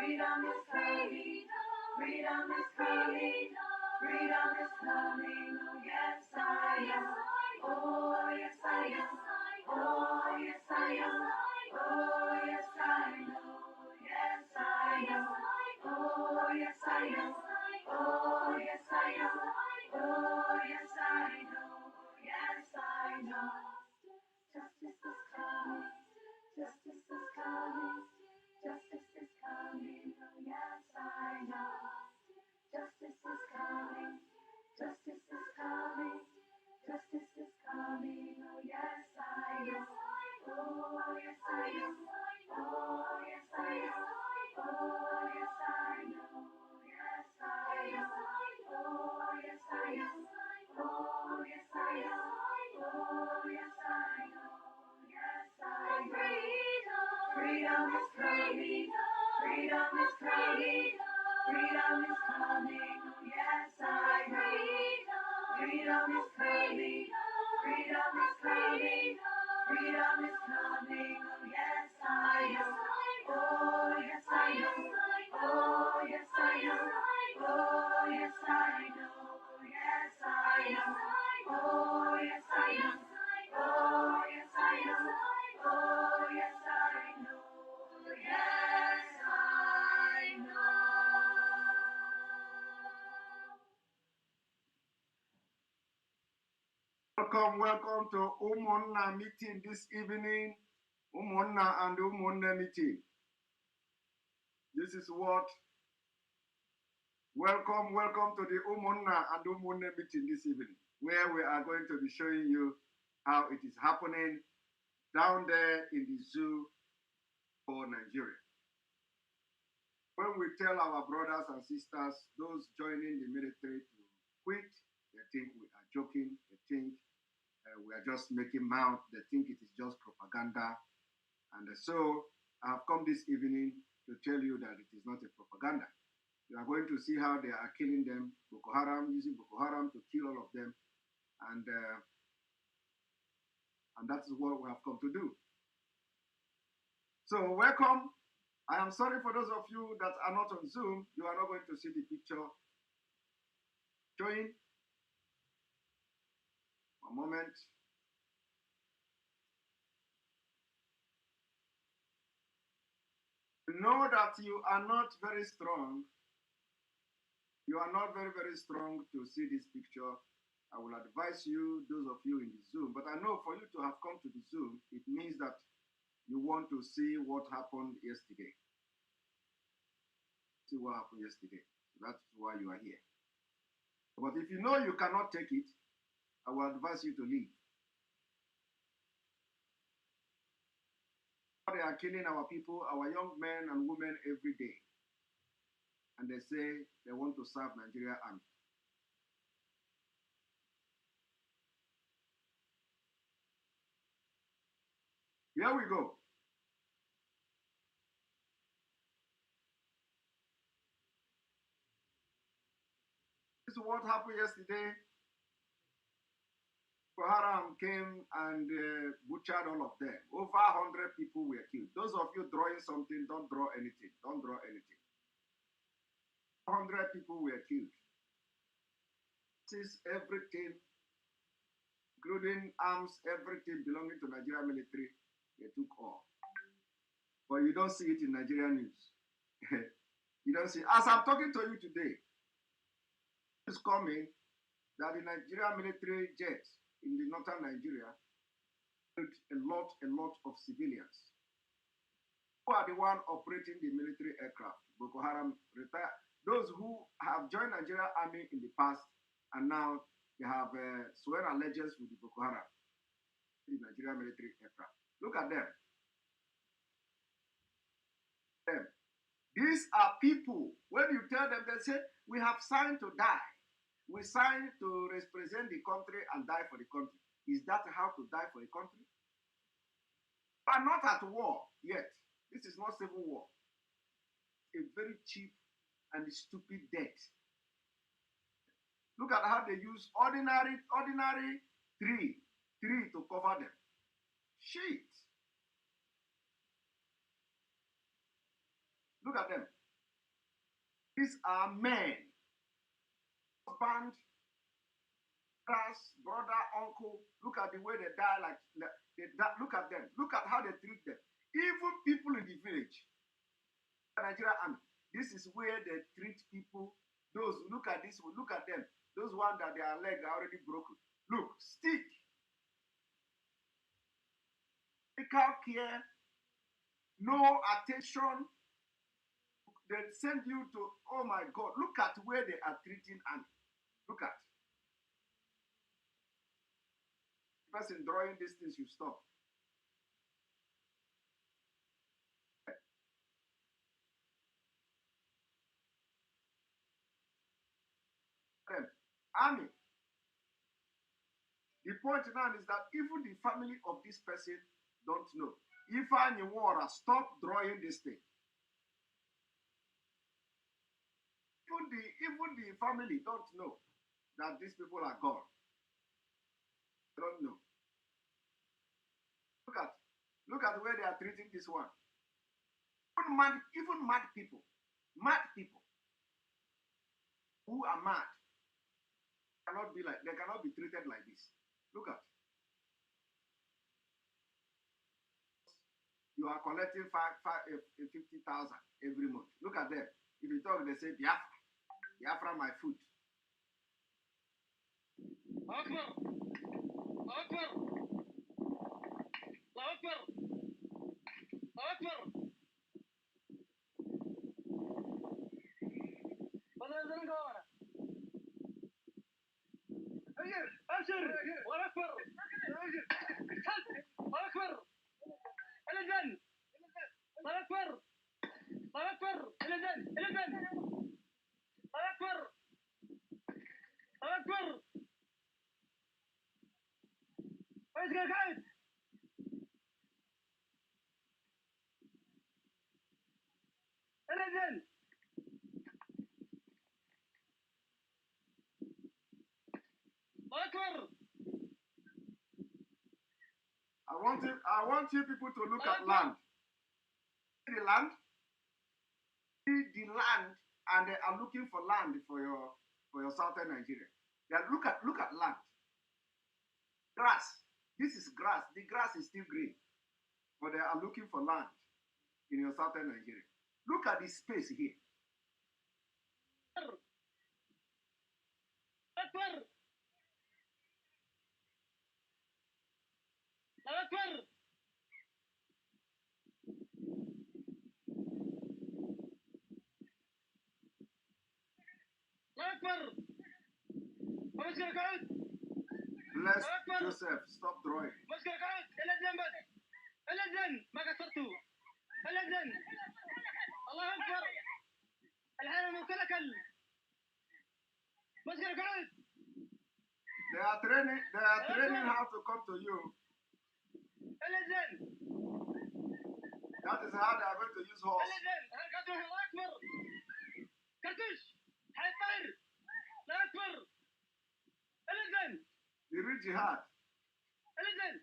Freedom is coming. Freedom is coming. Freedom is coming. Oh yes, I am. Oh yes, I am. Oh yes, I am. Oh yes, I know. Yes, I know. Oh yes, I know. Oh yes, I am. Oh yes, I know. Yes, I know. Justice is coming. Justice is coming. Justice is coming. Oh yes, I know. Justice is coming. Justice is coming. Justice is coming. Oh yes, I know. Oh yes, I know. Oh yes, I know. Oh yes, I know. Yes, I know. Oh yes, I know. Oh yes, I know. Oh yes, I know. Yes, I know. Freedom is coming. Freedom is coming. Freedom is coming. Oh yes, I know. Freedom is coming. Freedom is coming. Freedom is coming. Oh yes, I know. Oh yes, I know. Oh yes, I know. Oh yes, I know. Yes, I know. Oh yes, I know. Oh yes, I know. Oh yes, I know. Yes, I know. Welcome to Umunna meeting this evening. Umunna and Umunna meeting. This is what. Welcome to the Umunna and Umunna meeting this evening, where we are going to be showing you how it is happening down there in the zoo for Nigeria. When we tell our brothers and sisters, those joining the military to quit, they think we are joking, they think we are just making mouth, they think it is just propaganda. And so I have come this evening to tell you that it is not a propaganda. You are going to see how they are killing them, Boko Haram, using Boko Haram to kill all of them. And that's what we have come to do. So welcome. I am sorry for those of you that are not on Zoom. You are not going to see the picture showing. One moment. Know that you are not very strong. You are not very, very strong to see this picture. I will advise you, those of you in the Zoom, but I know for you to have come to the Zoom, it means that you want to see what happened yesterday. See what happened yesterday. So that's why you are here. But if you know you cannot take it, I will advise you to leave. They are killing our people, our young men and women every day. And they say they want to serve Nigeria army. Here we go. This is what happened yesterday. Boko Haram came and butchered all of them. Over 100 people were killed. Those of you drawing something, don't draw anything. Don't draw anything. 100 people were killed. This is everything, including arms, everything belonging to Nigerian military, they took all. But you don't see it in Nigerian news. You don't see. As I'm talking to you today, it's coming that the Nigerian military jets in the northern Nigeria killed a lot of civilians. Who are the one operating the military aircraft? Boko Haram retired. Those who have joined Nigerian army in the past and now they have sworn allegiance with the Boko Haram, the Nigerian military aircraft. Look at them. These are people, when you tell them, they say, we have signed to die. We signed to represent the country and die for the country. Is that how to die for a country? But not at war yet. This is not civil war. A very cheap and stupid death. Look at how they use ordinary tree to cover them. Shit. Look at them. These are men, husband, brother, uncle. Look at the way they die. Look at them. Look at how they treat them. Even people in the village, Nigeria army. This is where they treat people. Those look at this. Look at them. Those ones that their leg are already broken. Look, stick. Medical care, no attention. They send you to, oh my God, look at where they are treating army. Look at. The person drawing these things, you stop. Army. The point now is that even the family of this person don't know. If I want to stop drawing this thing. Even the family don't know that these people are gone. They don't know. Look at where they are treating this one. Even mad people who are mad they cannot be treated like this. Look at. You are collecting 50,000 every month. Look at them. If you talk, they say Biafra my food. Akbar. Akbar. Akbar. Akbar. أبشر الله أكبر الله أكبر إلى الجنة الله أكبر الله أكبر إلى الجنة إلى الجنة الله أكبر الله أكبر ايش قاعد إلى الجنة أكبر. I want you people to look at land. See the land? See the land, and they are looking for land for your southern Nigeria. They are, look at land. Grass. This is grass. The grass is still green. But they are looking for land in your southern Nigeria. Look at the space here. أكبر. أكبر. أكبر. مشكلة قاعد. Bless Joseph. Stop drawing. مشكلة قاعد. إلى الجنب. إلى الجنب. ما قصرتوا. إلى الجنب. الله أكبر. الحين موكلة كل. مشكلة قاعد. They are training how to come to you. إلى الجنب. That is how they are going to use horse. إلى الجنب. هرقدوا الله أكبر. كركش. حيطير. لا أكبر. إلى الجنب. They read jihad. إلى الجنب.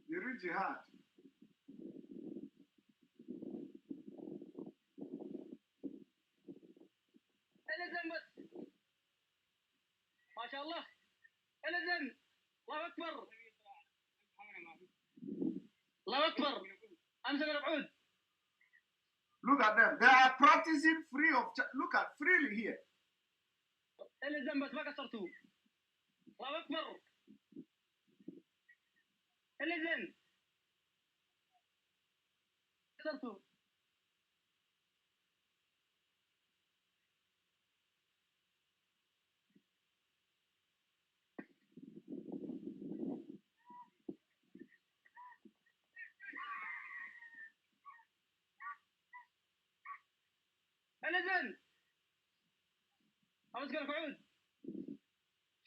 They read jihad. إلى الجنب بس. ما شاء الله. إلى الجنب. الله أكبر. الله أكبر. أمسك العود. Look at them. They are practicing free of charge. Look at freely here. إلى الجنب بس ما قصرتوا. الله أكبر. إلى الجنب. قصرتوا. إلى الجنب. أمسك العود.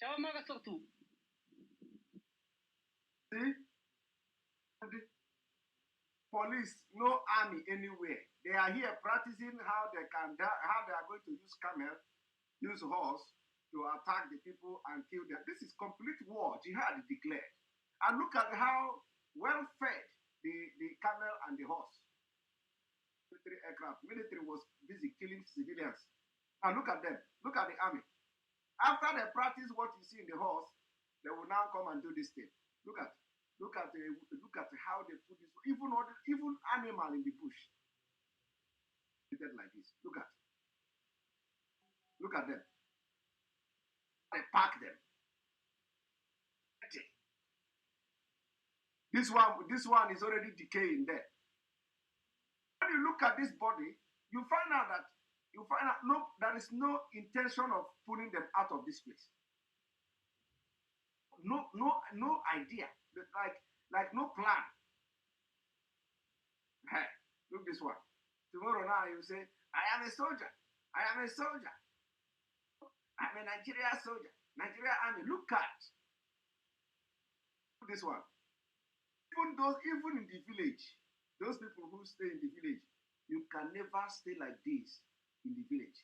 شباب ما قصرتوا. See? Police, no army anywhere. They are here practicing how they are going to use camel, use horse to attack the people and kill them. This is complete war. Jihad is declared. And look at how well fed the camel and the horse. Military aircraft. Military was busy killing civilians. Now look at them. Look at the army. After they practice what you see in the horse, they will now come and do this thing. Look at how they put this. Even animal in the bush, treated like this. Look at them. They pack them. This one is already decaying there. When you look at this body, you find out no, there is no intention of pulling them out of this place. No idea. Like no plan. Hey, look this one. Tomorrow now you say, I am a soldier. I am a soldier. I'm a Nigeria soldier. Nigeria army. Look at this one. Even in the village, those people who stay in the village, you can never stay like this in the village.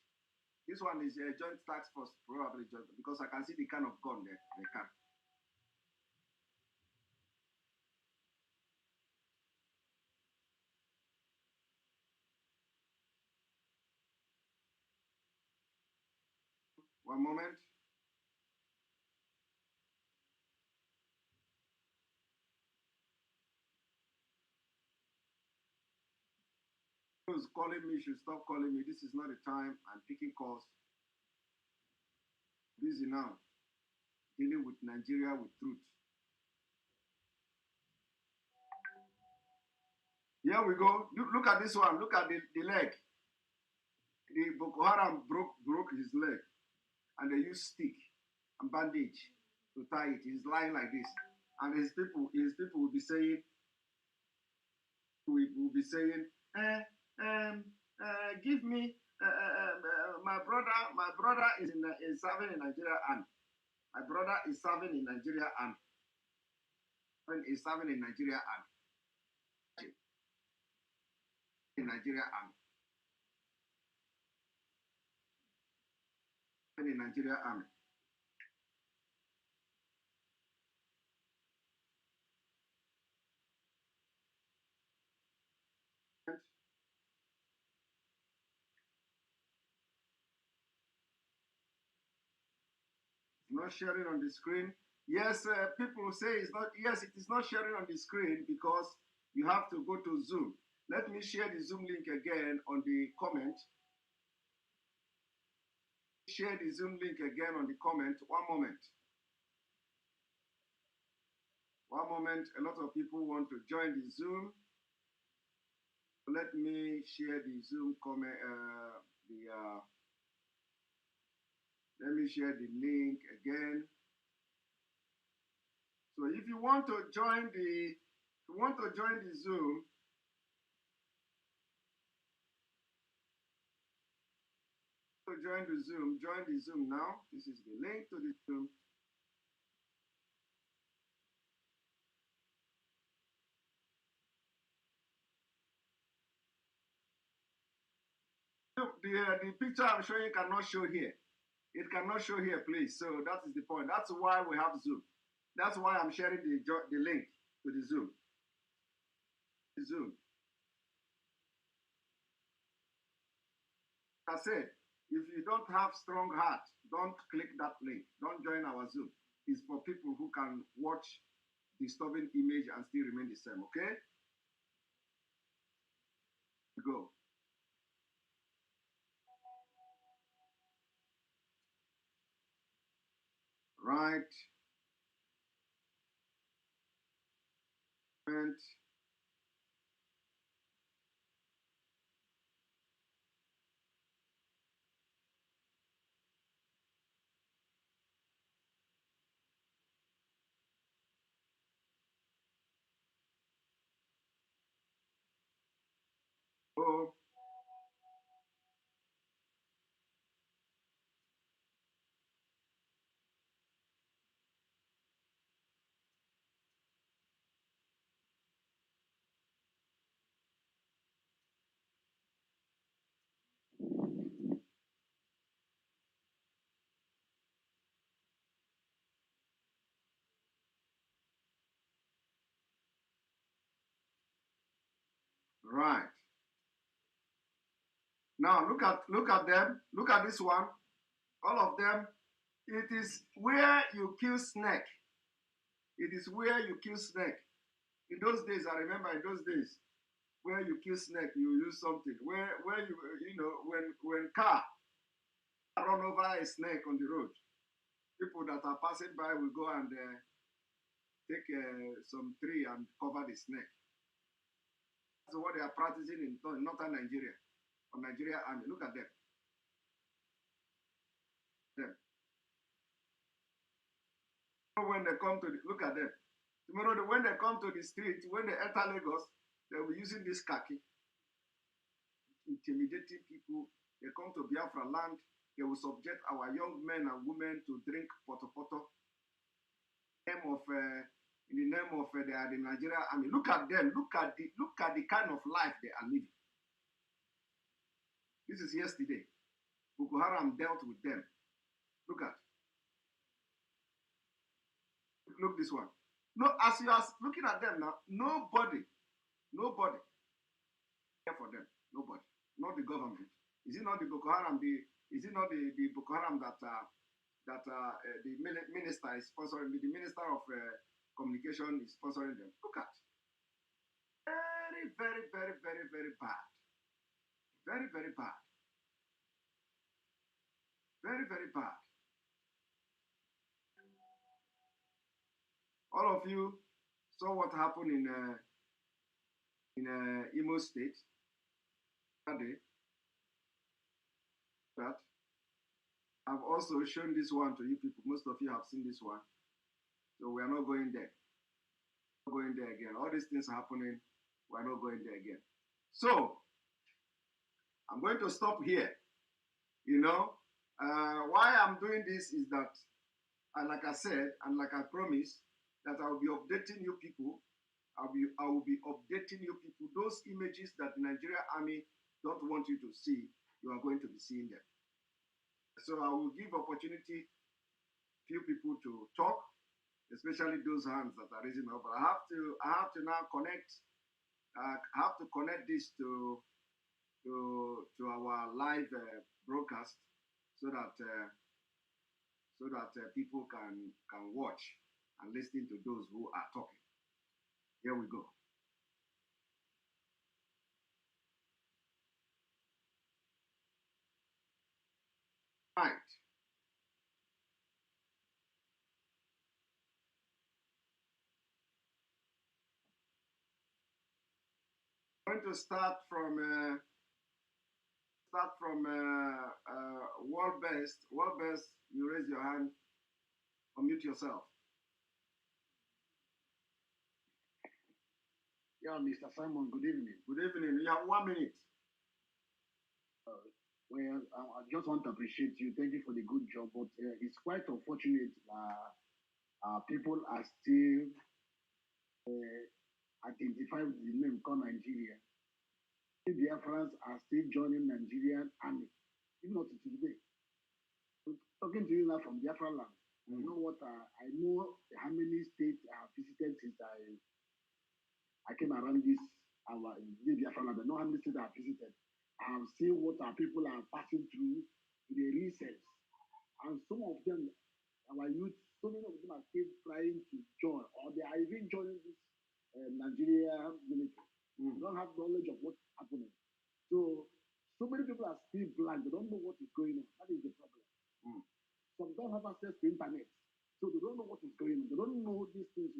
This one is a joint task force, probably joint, because I can see the kind of gun they carry. One moment. Who's calling me should stop calling me. This is not the time. I'm picking calls. Busy now. Dealing with Nigeria with truth. Here we go. Look at this one. Look at the leg. The Boko Haram broke his leg. And they use stick and bandage to tie it. He's lying like this. And his people will be saying, give me my brother is serving in Nigeria army. My brother is serving in Nigeria army. Is serving in Nigeria army. In Nigeria army. In Nigeria army. Not sharing on the screen. Yes, people say it's not. Yes, it is not sharing on the screen because you have to go to Zoom. Let me share the Zoom link again on the comment. Share the Zoom link again on the comment. One moment. One moment. A lot of people want to join the Zoom. Let me share the Zoom comment. Let me share the link again. So if you want to join the Zoom, join the Zoom now. This is the link to the Zoom. Look, the picture I'm showing cannot show here. It cannot show here, please. So that is the point. That's why we have Zoom. That's why I'm sharing the link to the Zoom. The Zoom. I said, if you don't have strong heart, don't click that link. Don't join our Zoom. It's for people who can watch disturbing image and still remain the same, okay? Go. Right. And go. Right. Now look at them. Look at this one. All of them. It is where you kill snake. It is where you kill snake. In those days, I remember in those days, where you kill snake, you use something. Where you know when car run over a snake on the road, people that are passing by will go and take some tree and cover the snake. That's what they are practicing in northern Nigeria, or Nigeria army. Look at them. When they come to look at them. Tomorrow, when they come to the street, when they enter Lagos, they will be using this khaki, intimidating people. They come to Biafra land, they will subject our young men and women to drink poto poto. In the name of they are the Nigeria army. Look at them. Look at the kind of life they are living. This is yesterday. Boko Haram dealt with them. Look at. Look this one. No, as you are looking at them now, nobody care for them. Nobody. Not the government. Is it not the Boko Haram? Is it not the Boko Haram that the minister is sponsoring? The minister of communication is sponsoring them. Look at. Very, very, very, very, very bad. Very, very bad. Very, very bad. All of you saw what happened in Imo State that day. That I've also shown this one to you people. Most of you have seen this one. So we are not going there. Not going there again. All these things are happening. We are not going there again. So I'm going to stop here. You know, why I'm doing this is that, like I said, and like I promised, that I will be updating you people. I will be updating you people. Those images that the Nigeria Army don't want you to see, you are going to be seeing them. So I will give opportunity few people to talk, especially those hands that are raising up. But I have to now connect. I have to connect this to our live broadcast so that people can watch and listen to those who are talking. Here we go. Right. I'm going to start from World Best. World Best, you raise your hand, unmute yourself. Yeah, Mr. Simon, good evening. Good evening. You have 1 minute. Well, I just want to appreciate you. Thank you for the good job, but it's quite unfortunate people are still identified with the name called Nigeria. The Biafrans are still joining Nigerian army, even not today. So, talking to you now from Biafra land, I know I know how many states I have visited since I came around this Biafra land. I know how many states I have visited. I have seen what our people are passing through in the recess. And some of them, our youth, so many of them are still trying to join, or they are even joining this Nigeria military. They don't have knowledge of what's happening. So many people are still blind. They don't know what is going on. That is the problem. Some don't have access to internet. So they don't know what is going on. They don't know these things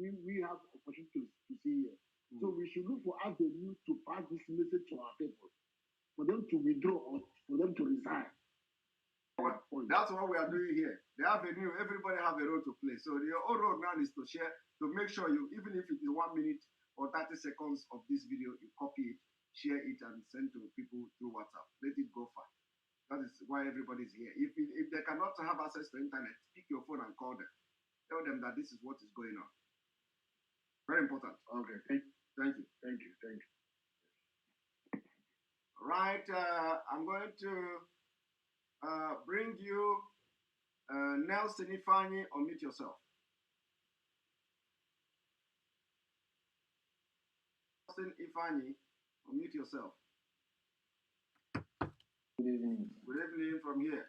we have opportunity to see here. So we should look for avenue to pass this message to our people, for them to withdraw or for them to resign. That's what we are doing here. They have a new, everybody have a role to play. So the whole role now is to share, to make sure you, even if it is 1 minute or 30 seconds of this video, you copy it, share it, and send to people through WhatsApp. Let it go far. That is why everybody is here. If they cannot have access to internet, pick your phone and call them. Tell them that this is what is going on. Very important. Okay. Thank you. All right. I'm going to bring you Nelson Ifani. Unmute yourself. Austin Ifani, unmute yourself. Good evening. Good evening from here.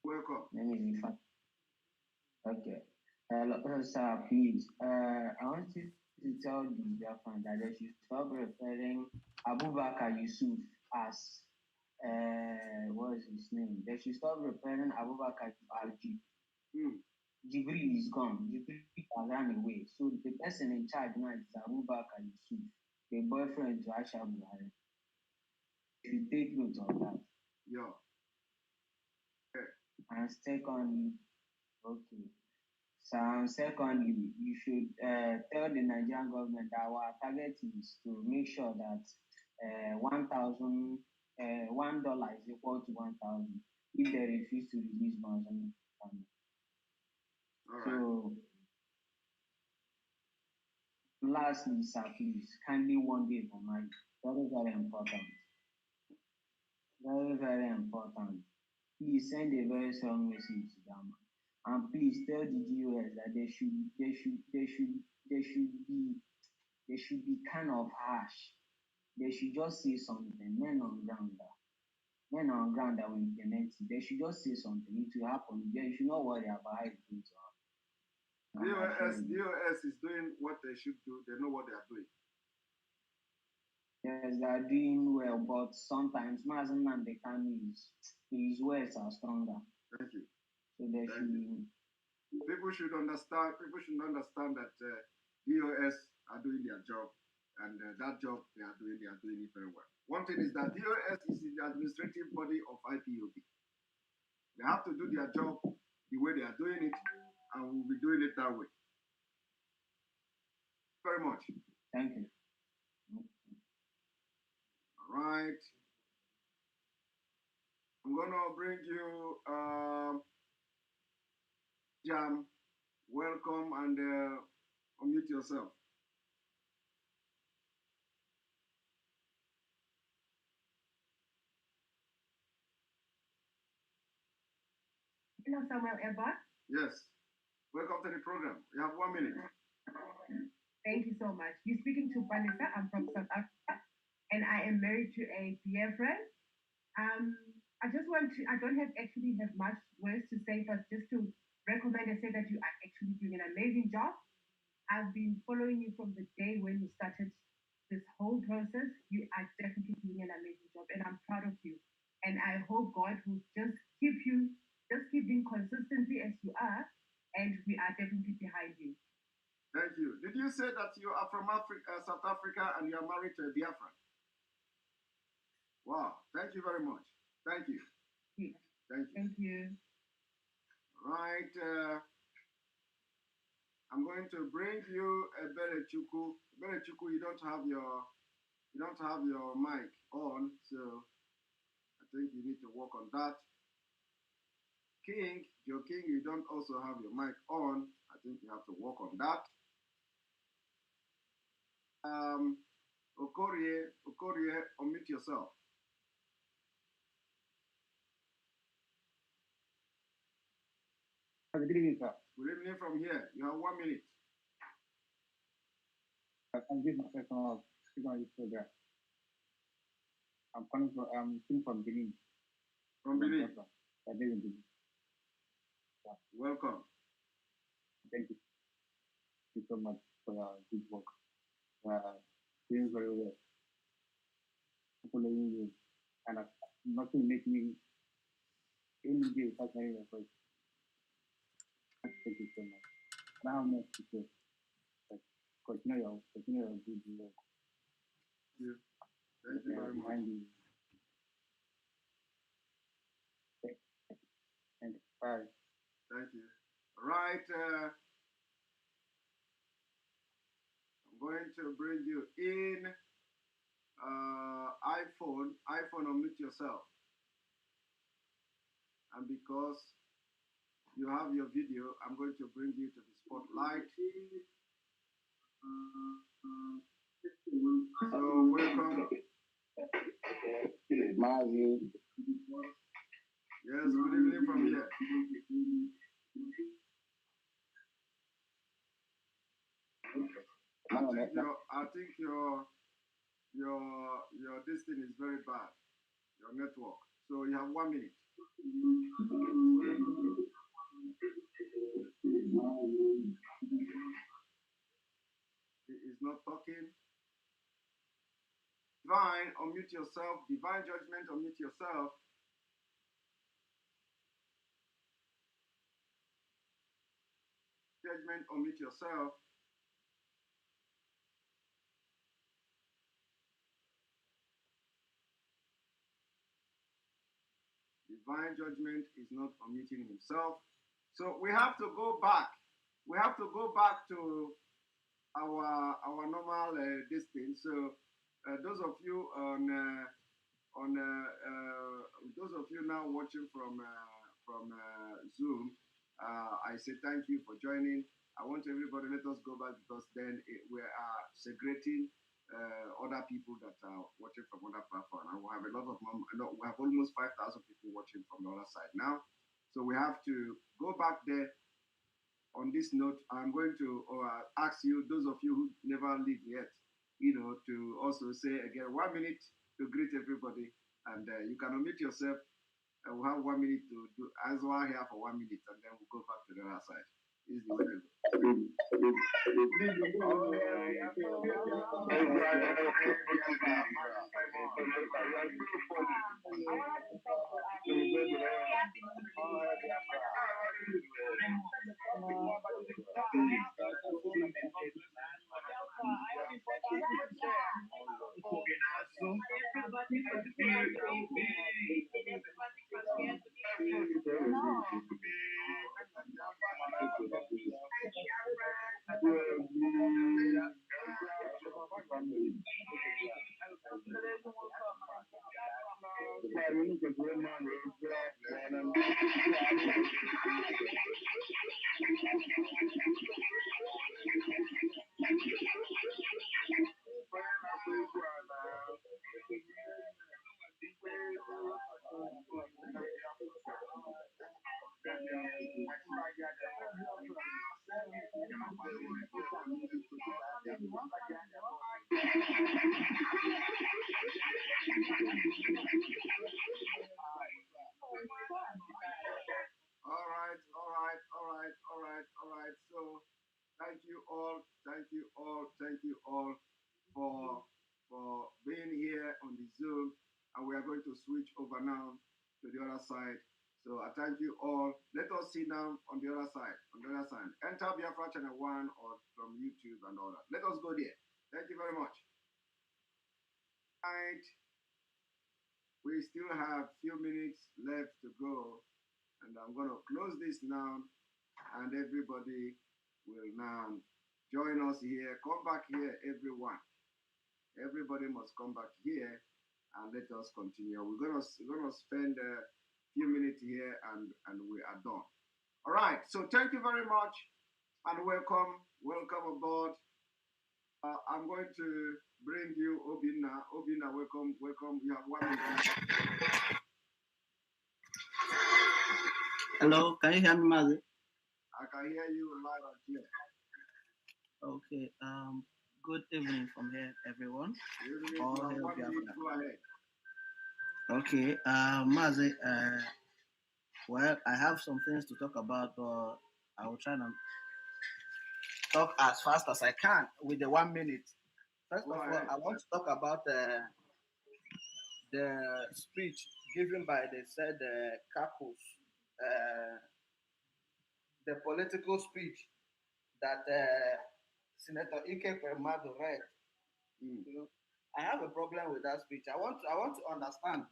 Welcome. My name is Ifan. Okay. Hello, sir, please. I want you to tell the Biafran that they should stop referring Abubakar Yusuf as what is his name? They should stop referring Abubakar to Alji. Jibril is gone. Jibril has run away. So the person in charge now is Abubakar Yusuf, the boyfriend to Aisha Buhari. You should take note of that. Yeah. Okay. And secondly, okay. So secondly, you should tell the Nigerian government that our target is to make sure that $1 is equal to 1,000 if they refuse to release bonds on the family. So lastly, sir, please, kindly one day for Mazi. Very, very important. Very, very important. Please send a very strong message to them. And please tell the GOS that they should be kind of harsh. They should just say something. Men on ground that will implement it. They should just say something. It will happen. They should not worry about how it's going to happen. DOS is doing what they should do. They know what they are doing. Yes, they are doing well, but sometimes Mazi and the his words are stronger. Thank you. So they should. People should understand. People should understand that DOS are doing their job, and that job they are doing it very well. One thing is that DOS is the administrative body of IPOB. They have to do their job the way they are doing it, and we'll be doing it that way. Very much. Thank you. All right. I'm gonna bring you Jam. Welcome and unmute yourself. Hello, Samuel Ekpa. Yes. Welcome to the program. You have 1 minute. Thank you so much. You're speaking to Vanessa. I'm from South Africa, and I am married to a Biafra. I don't actually have much words to say, but just to recommend and say that you are actually doing an amazing job. I've been following you from the day when you started this whole process. You are definitely doing an amazing job, and I'm proud of you. And I hope God will just keep being consistently as you are, and we are definitely behind you. Thank you. Did you say that you are from South Africa, and you are married to a Biafra? Wow. Thank you very much. Thank you. Yeah. Thank you. Thank you. Right. I'm going to bring you a Berechuku. Berechuku, you don't have your mic on, so I think you need to work on that. King, Joe King, you don't also have your mic on. I think you have to work on that. Okorie, unmute yourself. Good evening, sir. Good evening from here. You have 1 minute. I can give my personal program. I'm from Benin. From Benin. I live in Benin. Yeah. Welcome. Thank you. Thank you so much for your good work. Doing very well. Following you, and nothing make me any day without hearing your voice. Thank you so much. I don't have much to say. But continue your good work. Thank you. Thank you very much. Thank you. Bye. Thank you. Right. I'm going to bring you in. iPhone, unmute yourself. And because you have your video, I'm going to bring you to the spotlight. So welcome. Mazi. Yes, good evening from here. think your this thing is very bad. Your network. So you have 1 minute. He is not talking. Divine, unmute yourself. Divine judgment, unmute yourself. Judgment, unmute yourself. Divine judgment is not unmuting himself. So we have to go back. We have to go back to our normal this thing. So those of you those of you now watching from Zoom, I say thank you for joining. I want everybody, let us go back, because then we are segregating other people that are watching from other platforms. And we have a lot of we have almost 5,000 people watching from the other side now. So we have to go back there. On this note, I'm going to ask you, those of you who never leave yet, to also say again 1 minute to greet everybody, and you can unmute yourself. We'll have 1 minute to do as well here for 1 minute, and then we'll go back to the other side. This is the way to go. All right. So thank you all for being here on the Zoom, and we are going to switch over now to the other side. So I thank you all. Let us see now on the other side. Enter Biafra channel 1 or from YouTube and all that. Let us go there. Thank you very much. Right. We still have a few minutes left to go, and I'm going to close this now, and everybody will now join us here. Come back here, everyone. Everybody must come back here, and let us continue. We're gonna spend a few minutes here, and we are done. All right. So thank you very much, and welcome aboard. I'm going to bring you Obinna. Obinna, welcome. You have 1 minute. Hello, can you hear me, Mazi? I can hear you loud and clear. Okay. Good evening from here, everyone. Go ahead. Okay. Mazi. Well, I have some things to talk about, but I will try to talk as fast as I can with the 1 minute. First of all, I want to talk about the speech given by the said CAUCUS, the political speech that Senator Ekpa read. I have a problem with that speech. I want to understand,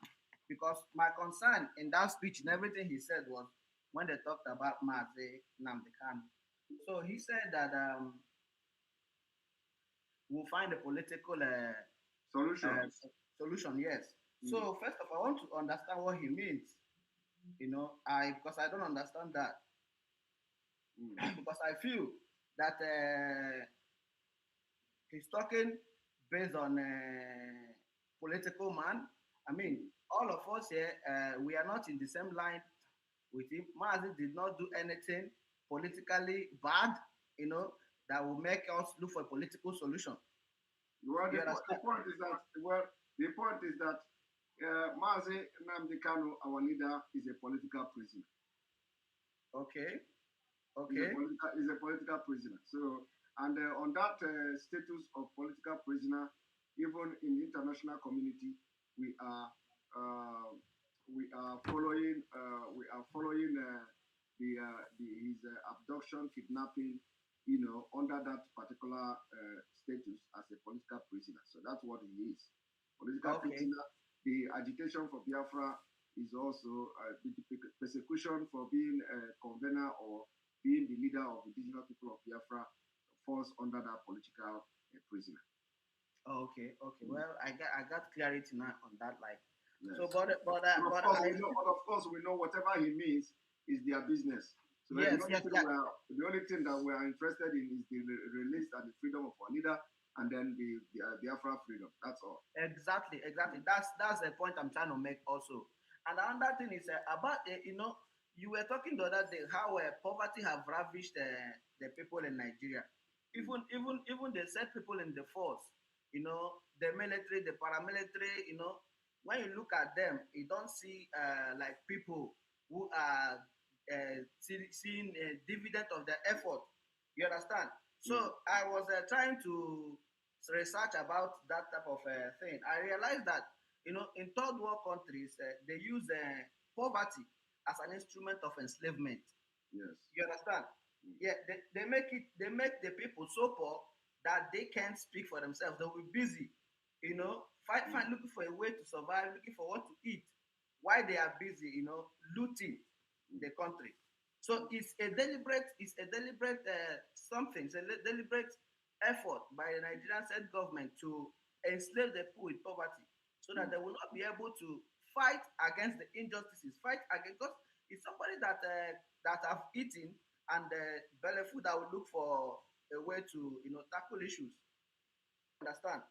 because my concern in that speech and everything he said was when they talked about Mazi Nnamdi Kanu. So he said that we'll find a political solution. Yes. So first of all, I want to understand what he means. Because I don't understand that. Because I feel that he's talking based on a political man. I mean, all of us here, we are not in the same line with him. Mazi did not do anything politically bad, that will make us look for a political solution. Well, the point is that Mazi Nnamdi Kanu, our leader, is a political prisoner. Okay. He's a political prisoner. So, and on that status of political prisoner, even in the international community, we are following his abduction, kidnapping, under that particular status as a political prisoner. So that's what he is, political prisoner. The agitation for Biafra is also the persecution for being a convener or being the leader of the indigenous people of Biafra falls under that political prisoner. Okay. Well, I got clarity now on that. Like, yes. So, but of course, we know whatever he means is their business. So yes, the only thing that we are interested in is the release and the freedom of our leader, and then the Biafra freedom. That's all. Exactly. That's the point I'm trying to make also. And another thing is about you were talking the other day how poverty have ravished the people in Nigeria. Even they set people in the force. The military, the paramilitary. When you look at them, you don't see like people who are seeing a dividend of their effort. You understand? So I was trying to research about that type of thing. I realized that in third world countries they use poverty as an instrument of enslavement. Yes. You understand? Yeah, they make the people so poor that they can't speak for themselves. They'll be busy, looking for a way to survive, looking for what to eat, while they are busy, looting the country. So it's a deliberate something. It's a deliberate effort by the Nigerian state government to enslave the poor with poverty, so that they will not be able to fight against the injustices. Because it's somebody that have eaten and belly food that will look for a way to tackle issues. Understand?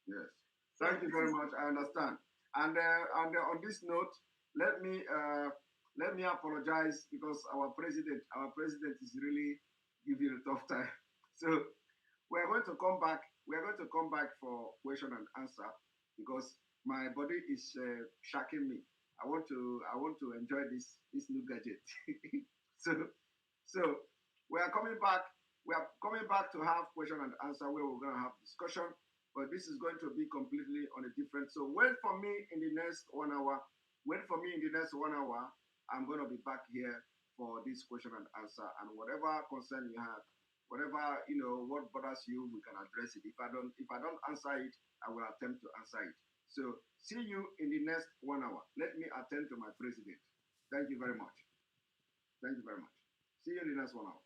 Yes. Thank you very much. I understand. And on this note, let me apologize because our president is really giving a tough time. So we're going to come back. We're going to come back for question and answer because my body is shaking me. I want to enjoy this new gadget. So we are coming back. We are coming back to have question and answer where we're going to have discussion. But this is going to be completely on a different. So wait for me in the next 1 hour. I'm going to be back here for this question and answer, and whatever concern you have, whatever what bothers you, we can address it. If I don't answer it, I will attempt to answer it. So see you in the next 1 hour. Let me attend to my president. Thank you very much. See you in the next 1 hour.